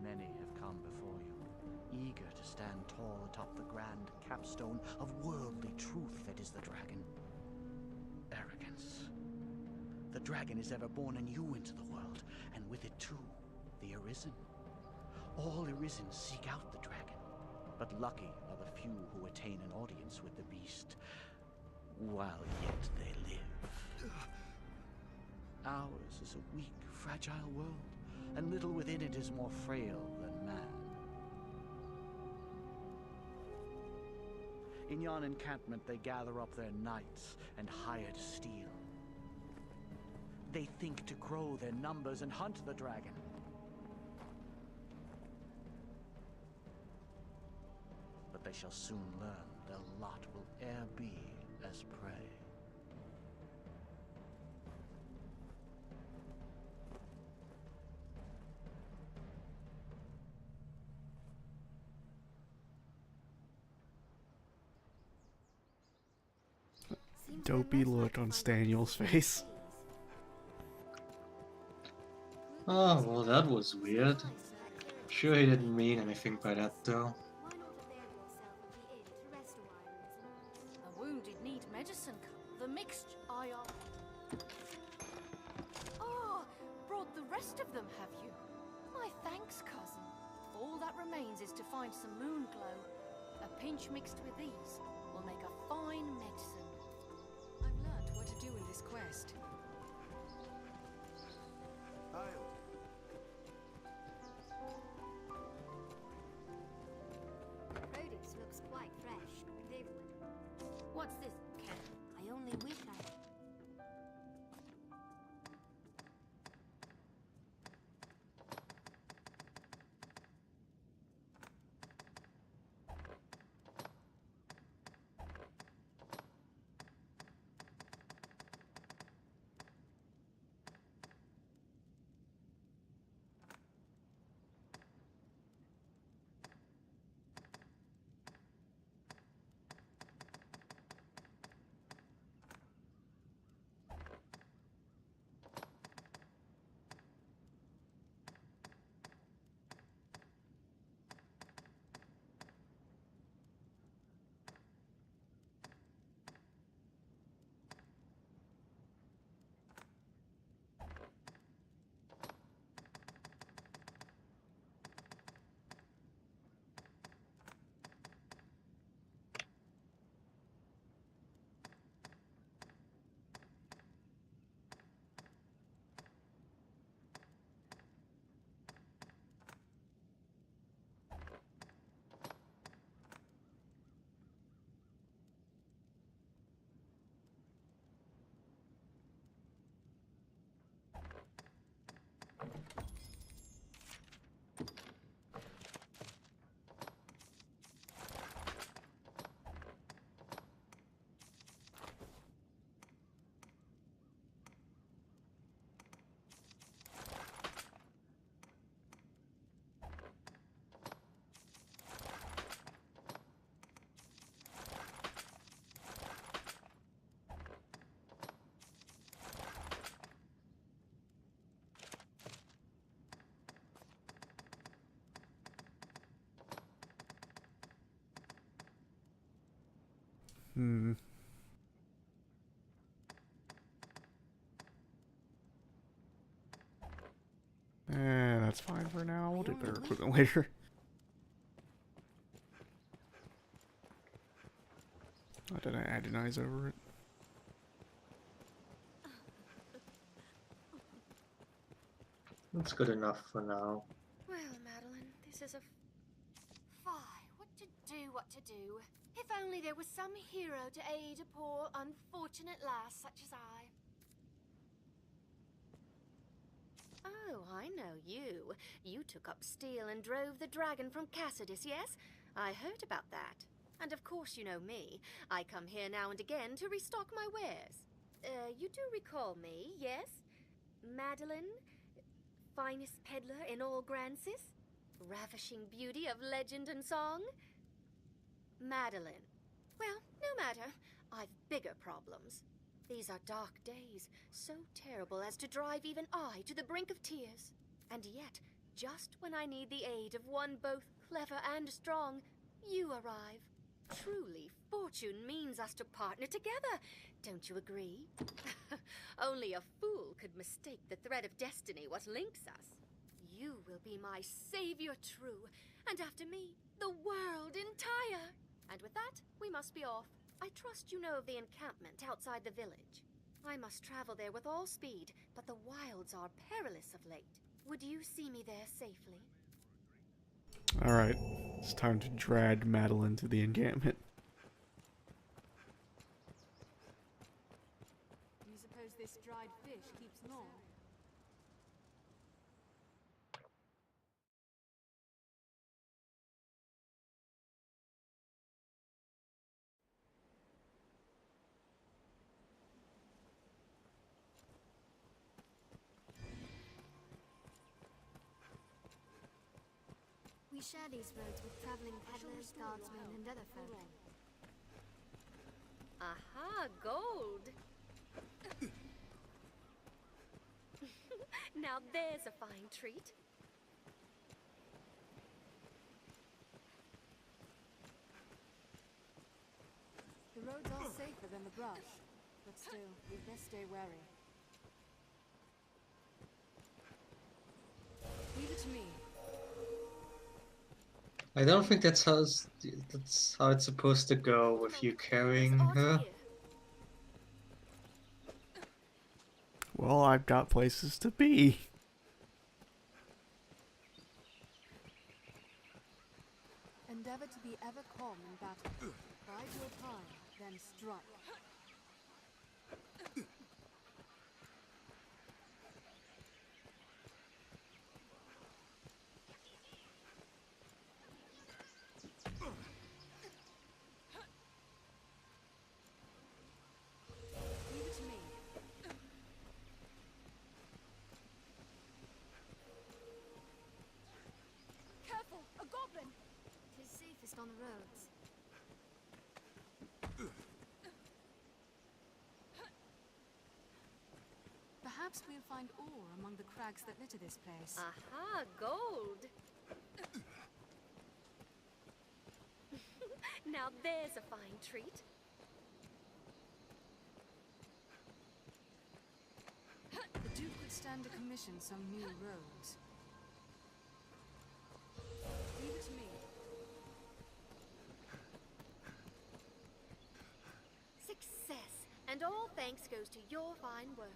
S15: Many have come before you, eager to stand tall atop the grand capstone of worldly truth that is the dragon. Arrogance. The dragon is ever born anew into the world, and with it too, the Arisen. All Arisen seek out the dragon, but lucky are the few who attain an audience with the beast, while yet they live. Ours is a weak, fragile world, and little within it is more frail than man. In yon encampment they gather up their knights and hired steel. They think to grow their numbers and hunt the dragon. But they shall soon learn their lot will e'er be as prey.
S1: Dopey look on Staniel's face.
S2: Oh, well, that was weird. Sure he didn't mean anything by that, though.
S9: A wounded need medicine. The mixture I Oh, brought the rest of them, have you? My thanks, cousin. All that remains is to find some moon glow. A pinch mixed with these will make a fine medicine.
S16: I've learned what to do in this quest.
S17: Produce looks quite fresh.
S9: What's this, Ken?
S17: I only wish I...
S1: That's fine for now. We'll do better equipment later. I didn't agonize over it.
S2: That's good enough for now.
S9: Well, Madeline, this is a... Fie, what to do. If only there was some hero to aid a poor, unfortunate lass such as I. Oh, I know you. You took up steel and drove the dragon from Cassidus, yes? I heard about that. And of course you know me. I come here now and again to restock my wares. You do recall me, yes? Madeline? Finest peddler in all Grancis? Ravishing beauty of legend and song? Madeline. Well, no matter. I've bigger problems. These are dark days, so terrible as to drive even I to the brink of tears. And yet,
S18: just when I need the aid of one both clever and strong, you arrive. Truly, fortune means us to partner together. Don't you agree? Only a fool could mistake the thread of destiny what links us. You will be my savior true, and after me, the world entire. And with that, we must be off. I trust you know of the encampment outside the village. I must travel there with all speed, but the wilds are perilous of late. Would you see me there safely?
S1: Alright, it's time to drag Madeline to the encampment.
S16: Do you suppose this dried fish keeps more?
S17: We share these roads with traveling peddlers, guardsmen, and other folk.
S18: Aha, gold! Now there's a fine treat.
S16: The roads are safer than the brush, but still, we'd best stay wary. Leave it to me.
S2: I don't think that's how it's supposed to go with you carrying her.
S1: Well, I've got places to be.
S16: Endeavor to be ever calm in battle. Bide your time, then strike. Leave it to me. Careful! A goblin!
S17: Tis safest on the roads.
S16: Perhaps we'll find ore among the crags that litter this place.
S18: Aha, gold! Now there's a fine treat.
S16: The Duke could stand to commission some new roads. Leave it to me.
S18: Success! And all thanks goes to your fine work.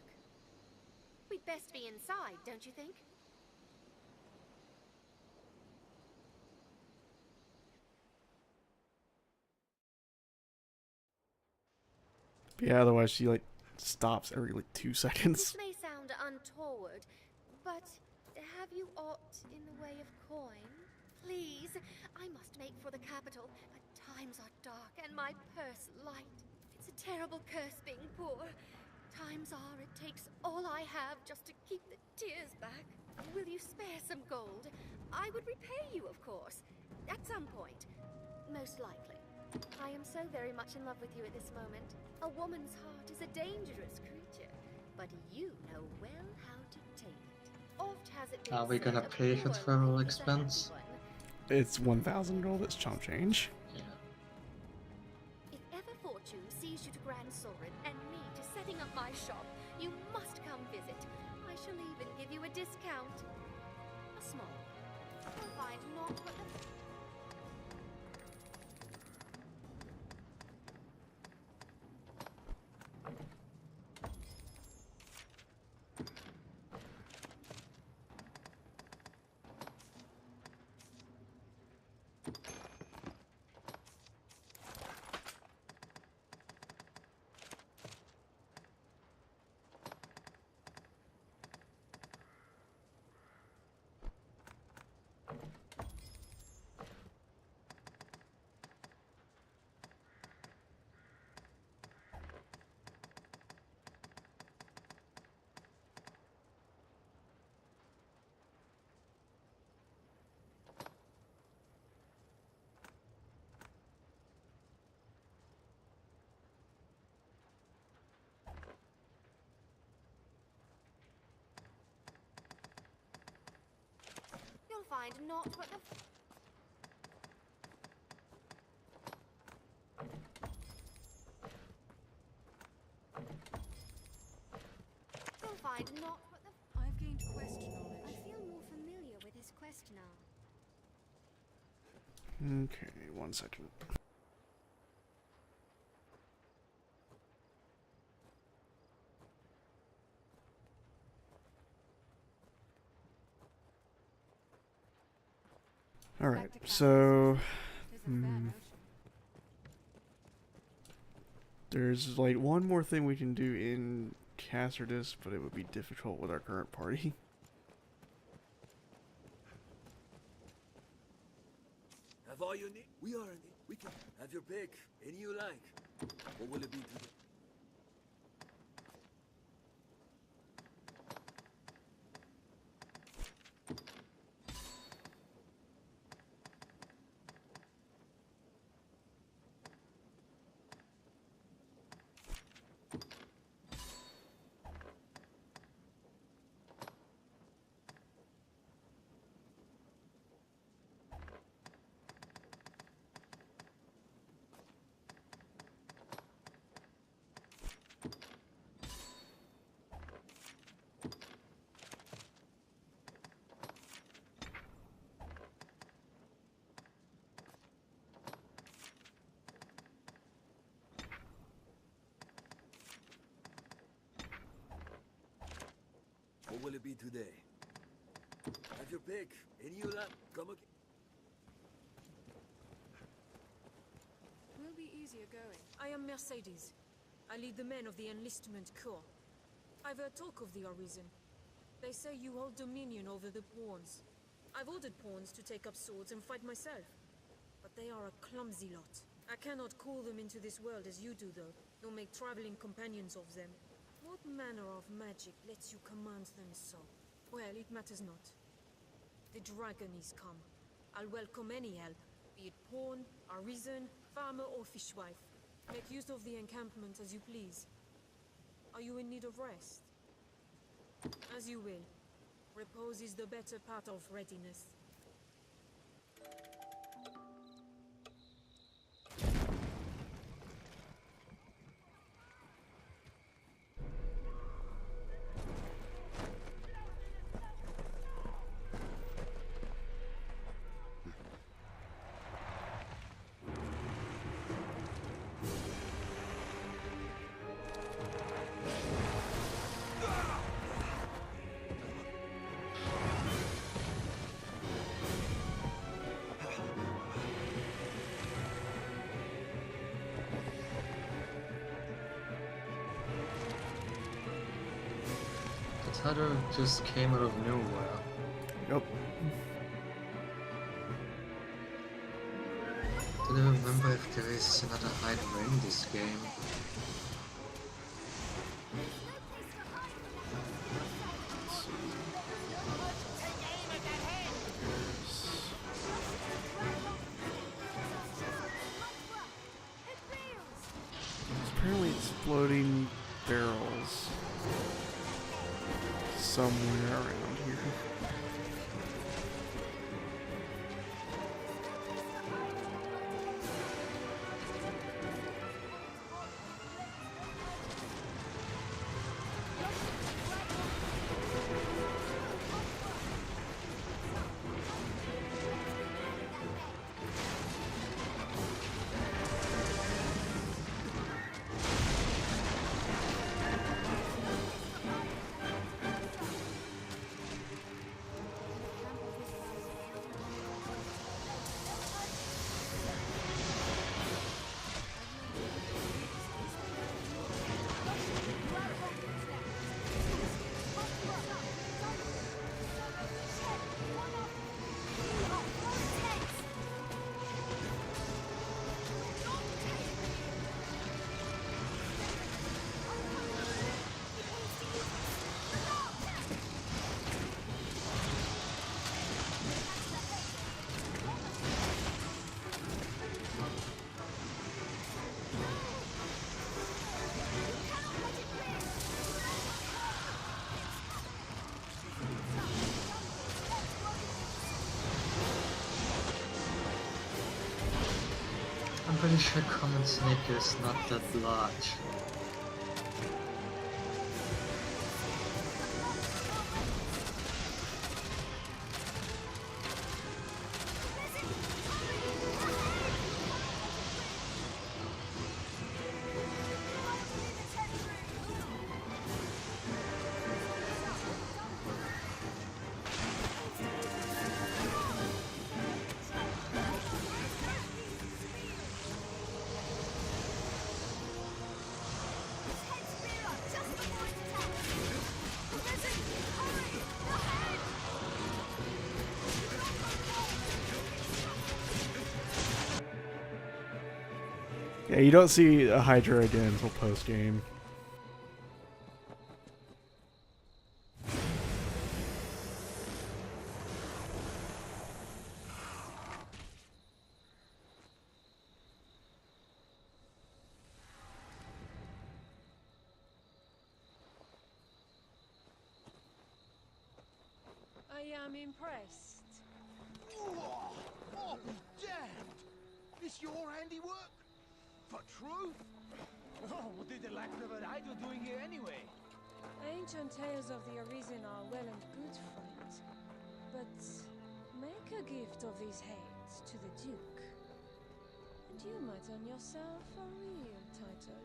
S18: We'd best be inside, don't you think?
S1: Yeah, otherwise she like stops every like 2 seconds.
S18: This may sound untoward, but have you aught in the way of coin? Please, I must make for the capital, but times are dark and my purse light. It's a terrible curse being poor. Times are it takes all I have just to keep the tears back. Will you spare some gold? I would repay you, of course, at some point, most likely. I am so very much in love with you at this moment. A woman's heart is a dangerous creature, but you know well how to tame it. Oft has it been
S2: Are we
S18: said
S2: gonna
S18: a
S2: pay for
S18: poor
S2: travel
S18: wife is a happy
S2: expense?
S18: one.
S1: It's 1,000 gold, it's chump change.
S18: If ever fortune sees you to Grand Sorin and me to setting up my shop, you must come visit. I shall even give you a discount. A small one. You'll find naught but the... find naught but the... You'll find naught but the...
S16: I've gained quest knowledge.
S18: I feel more familiar with his quest now.
S1: Okay, 1 second. Alright, so there's like one more thing we can do in Castardus, but it would be difficult with our current party.
S19: Have all you need? We are in it. We can have your pick. Any you like. What will it be today? What will it be today? Have your pick. Any you like. Come again.
S16: Will be easier going.
S20: I am Mercedes. I lead the men of the Enlistment Corps. I've heard talk of the Arisen. They say you hold dominion over the pawns. I've ordered pawns to take up swords and fight myself. But they are a clumsy lot. I cannot call them into this world as you do, though, nor make traveling companions of them. What manner of magic lets you command them so? Well, it matters not. The dragon is come. I'll welcome any help, be it pawn, arisen, farmer or fishwife. Make use of the encampment as you please. Are you in need of rest? As you will. Repose is the better part of readiness.
S2: Shadow just came out of nowhere.
S1: Yep.
S2: Do you remember if there is another hidden ring in this game?
S1: Apparently exploding barrels somewhere around here.
S2: I'm pretty sure common snake is not that large.
S1: Yeah, you don't see a Hydra again until post game.
S20: I am impressed.
S21: Oh, I'll be damned! This your handiwork? For truth? Oh, what did the lack of an idol doing here anyway?
S20: Ancient tales of the Arisen are well and good, friend. But make a gift of these heights to the Duke, and you might earn yourself a real title.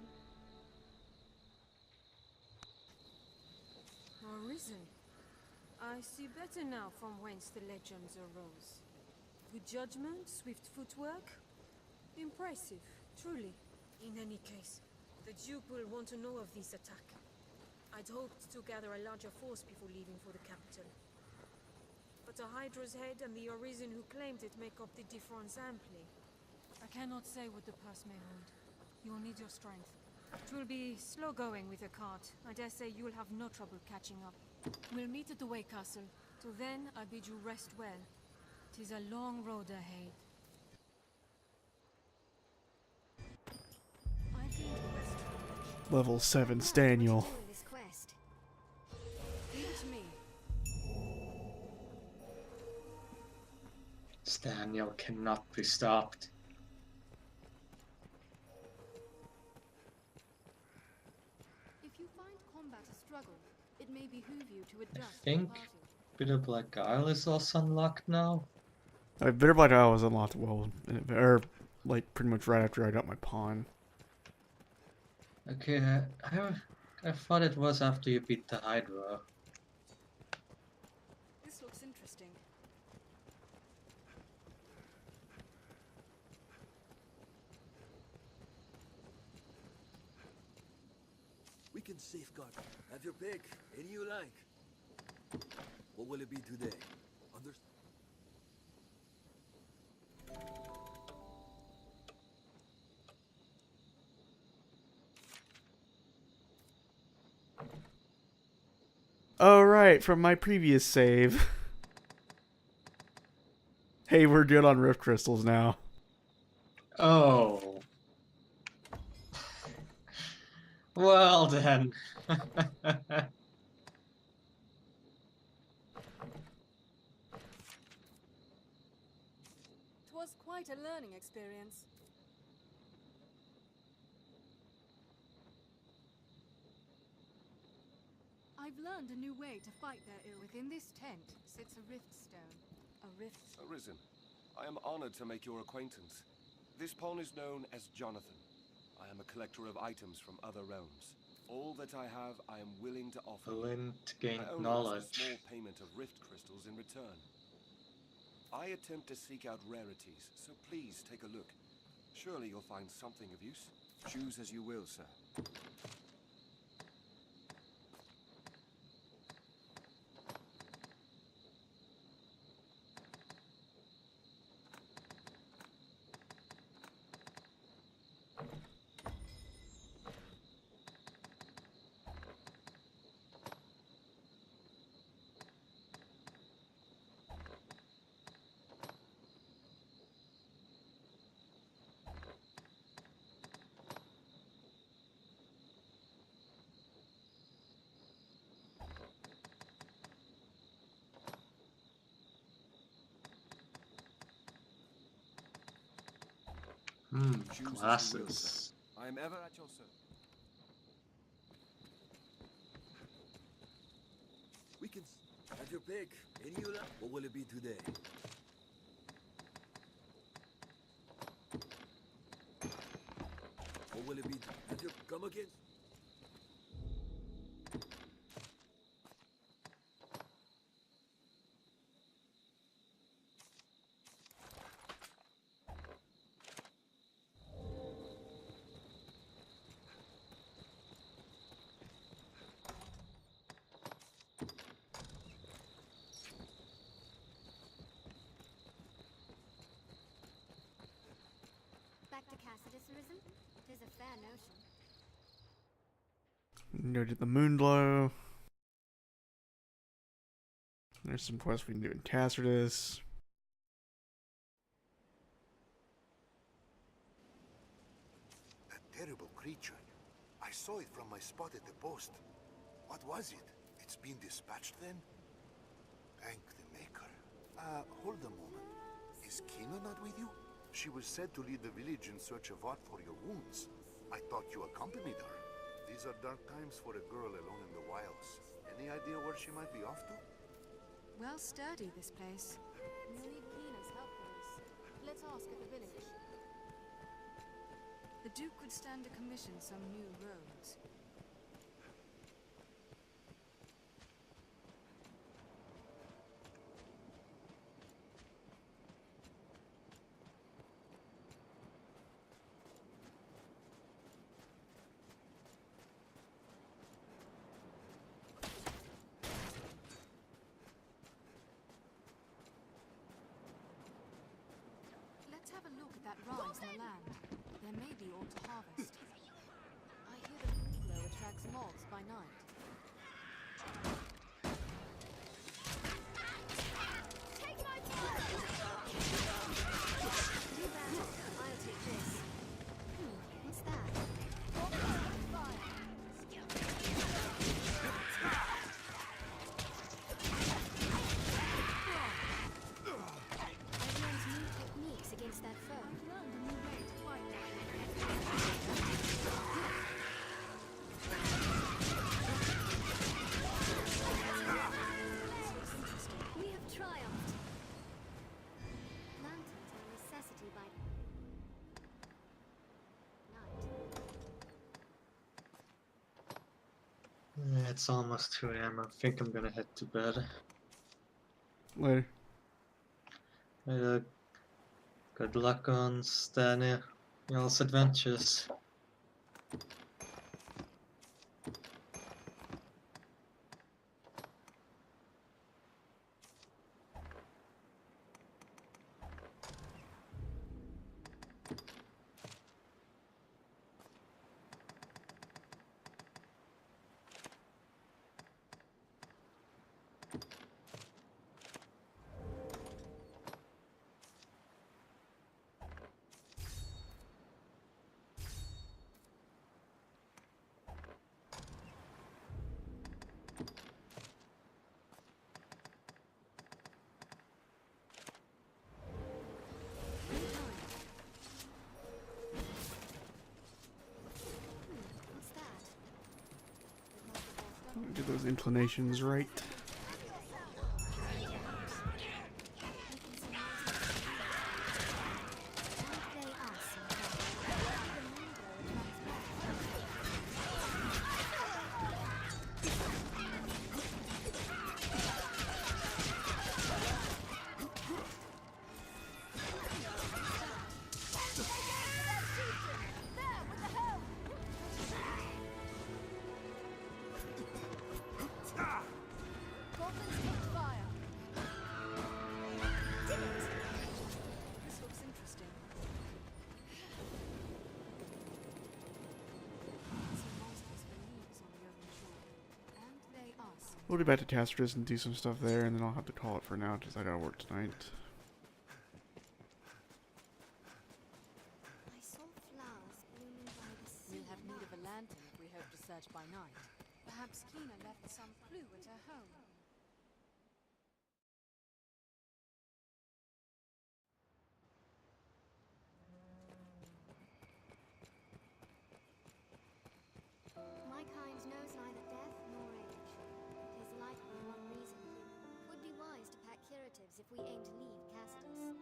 S20: Arisen. I see better now from whence the legends arose. Good judgment, swift footwork. Impressive, truly. In any case, the Duke will want to know of this attack. I'd hoped to gather a larger force before leaving for the capital. But a Hydra's head and the Arisen who claimed it make up the difference amply. I cannot say what the purse may hold. You'll need your strength. It will be slow going with a cart. I dare say you'll have no trouble catching up. We'll meet at the Way Castle. Till then, I bid you rest well. 'Tis a long road ahead.
S1: Level 7 Staniel.
S2: Daniel cannot be stopped.
S16: If you find combat a struggle, it may behoove you to
S2: I
S16: adjust
S2: think
S16: your party.
S2: Bitter Black Isle is also unlocked now.
S1: Bitter Black Isle was unlocked or like pretty much right after I got my pawn.
S2: Okay, I thought it was after you beat the Hydra.
S16: This looks interesting.
S19: We can safeguard. Have your pick. Any you like. What will it be today?
S1: Oh right, from my previous save. Hey, we're good on rift crystals now.
S2: Oh. Well then.
S16: Twas quite a learning experience. I've learned a new way to fight their ill. Within this tent sits a rift stone. A rift stone.
S14: Arisen, I am honored to make your acquaintance. This pawn is known as Jonathan. I am a collector of items from other realms. All that I have, I am willing to offer.
S2: Willing to gain
S14: I only
S2: knowledge.
S14: ask a small payment of rift crystals in return. I attempt to seek out rarities, so please take a look. Surely you'll find something of use. Choose as you will, sir. Choose as you will,
S2: Glasses.
S14: sir. I am ever at your service.
S19: We can have your pick. Any you like. What will it be today? What will it be? Have you come again?
S17: Back to Cassidy's Arisen? Tis a fair notion.
S1: Noted the Moonglow. There's some quests we can do in Tacitus.
S6: That terrible creature. I saw it from my spot at the post. What was it? It's been dispatched then? Thank the Maker. Hold a moment. Is Kina not with you? She was said to lead the village in search of art for your wounds. I thought you accompanied her. These are dark times for a girl alone in the wilds. Any idea where she might be off to?
S16: Well sturdy, this place.
S17: We'll need Keena's help with this. Let's ask at the village.
S16: The Duke could stand to commission some new roads. Let's have a look at that rise in the land. There may be all to harvest. I hear the Moonglow attracts moths by night.
S17: Take my fire! You back. I'll take this. What's that? I've learned new techniques against that foe. I've learned a new way to fight. We have triumphed. Lanterns are a necessity by
S2: Yeah, it's almost 2 a.m. I think I'm gonna head to bed.
S1: Later.
S2: Good luck on Stanley, y'all's adventures.
S17: What's that?
S1: Get those inclinations right.
S16: This looks interesting. Some monsters for leaves on the open shore. And they us.
S1: We'll be back to Tacitus and do some stuff there, and then I'll have to call it for now because I gotta work tonight.
S17: I saw flowers blooming by the sea.
S16: We'll have need of a lantern if we hope to search by night. Perhaps Kina left some clue at her home.
S17: lives if we aim to leave Cassidus.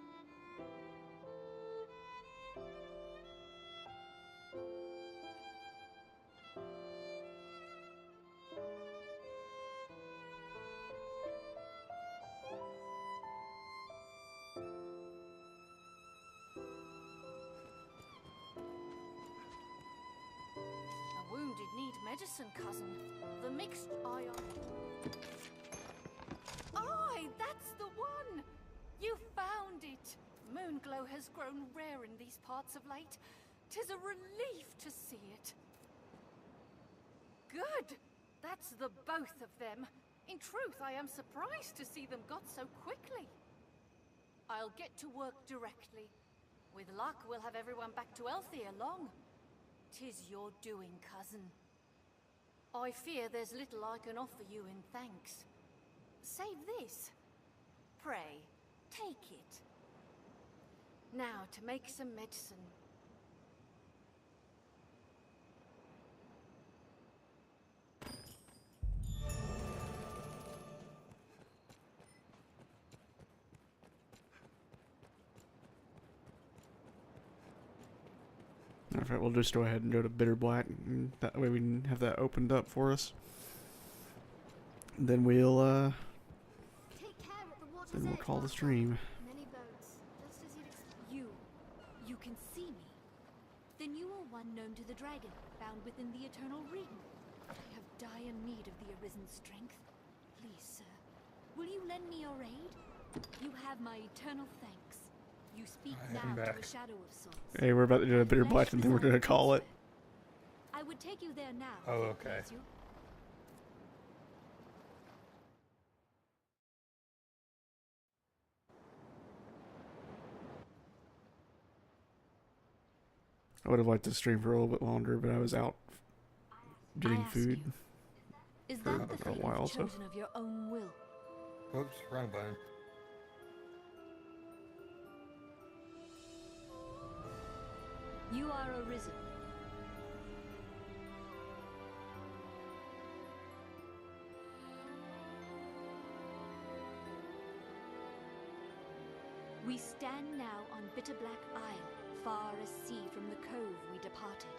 S9: The wounded need medicine, cousin. The mixed iron. Aye, that's the one! You found it! Moonglow has grown rare in these parts of late. 'Tis a relief to see it. Good! That's the both of them. In truth, I am surprised to see them got so quickly. I'll get to work directly. With luck, we'll have everyone back to health ere long. 'Tis your doing, cousin. I fear there's little I can offer you in thanks. Save this. Pray, take it. Now to make some medicine.
S1: Alright, we'll just go ahead and go to Bitter Black, and that way we can have that opened up for us. Then we'll
S17: Take care at the water's
S1: then we'll
S17: edge,
S1: call the
S17: Master.
S1: stream.
S17: Many boats, just as you'd expect.
S16: You can see me? Then you are one known to the dragon, bound within the Eternal Ring. I have dire need of the Arisen's strength. Please, sir, will you lend me your aid? You have my eternal thanks. You speak now to a shadow of sorts.
S1: Hey, we're about to do a Bitter Black, and then we're gonna call it.
S16: I would take you there now.
S5: Oh,
S16: if it
S5: okay.
S16: please you.
S1: I would have liked to stream for a little bit longer, but I was out getting
S16: ask
S1: food
S16: Is
S1: for
S16: that the
S1: a
S16: fate
S1: while.
S16: you've
S1: So
S16: chosen of your own will?
S5: Oops, wrong button.
S16: You are Arisen. We stand now on Bitter Black Isle, far as sea from the cove we departed.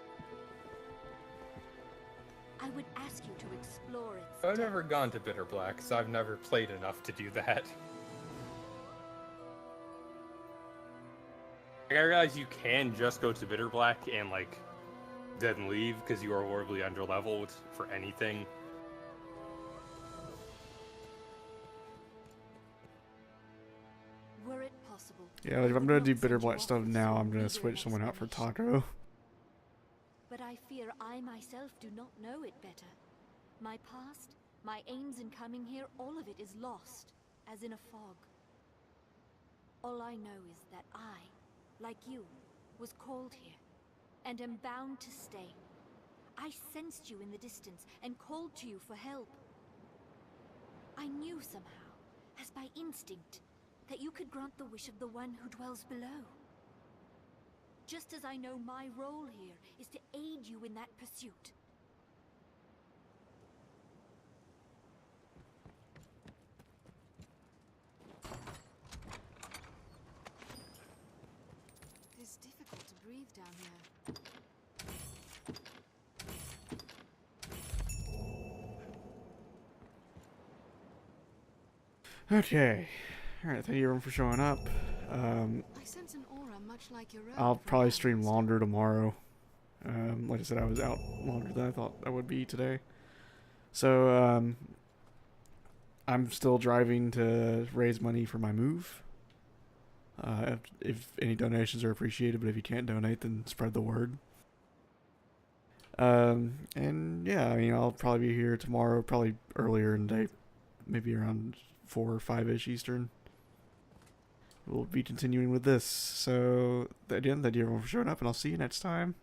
S16: I would ask you to explore its
S5: I've never gone to Bitter Black, so I've never played enough to do that. I realize you can just go to Bitter Black and, like, then leave because you are horribly underleveled for anything.
S16: Were it possible,
S1: yeah, like if I'm gonna do Bitter Black stuff now, I'm gonna switch someone out for Taco.
S16: but I fear I myself do not know it better. My past, my aims in coming here, all of it is lost, as in a fog. All I know is that I, like you, was called here, and am bound to stay. I sensed you in the distance, and called to you for help. I knew somehow, as by instinct, that you could grant the wish of the one who dwells below. Just as I know my role here is to aid you in that pursuit. It is difficult to breathe down here.
S1: Okay, all right. Thank you everyone for showing up.
S16: I sense an aura much like your own.
S1: I'll probably stream longer tomorrow. Like I said, I was out longer than I thought I would be today. So, I'm still driving to raise money for my move. If any donations are appreciated, but if you can't donate, then spread the word. And yeah, I mean, I'll probably be here tomorrow, probably earlier in the day, maybe around 4 or 5-ish Eastern. We'll be continuing with this. So, again, thank you everyone for showing up, and I'll see you next time.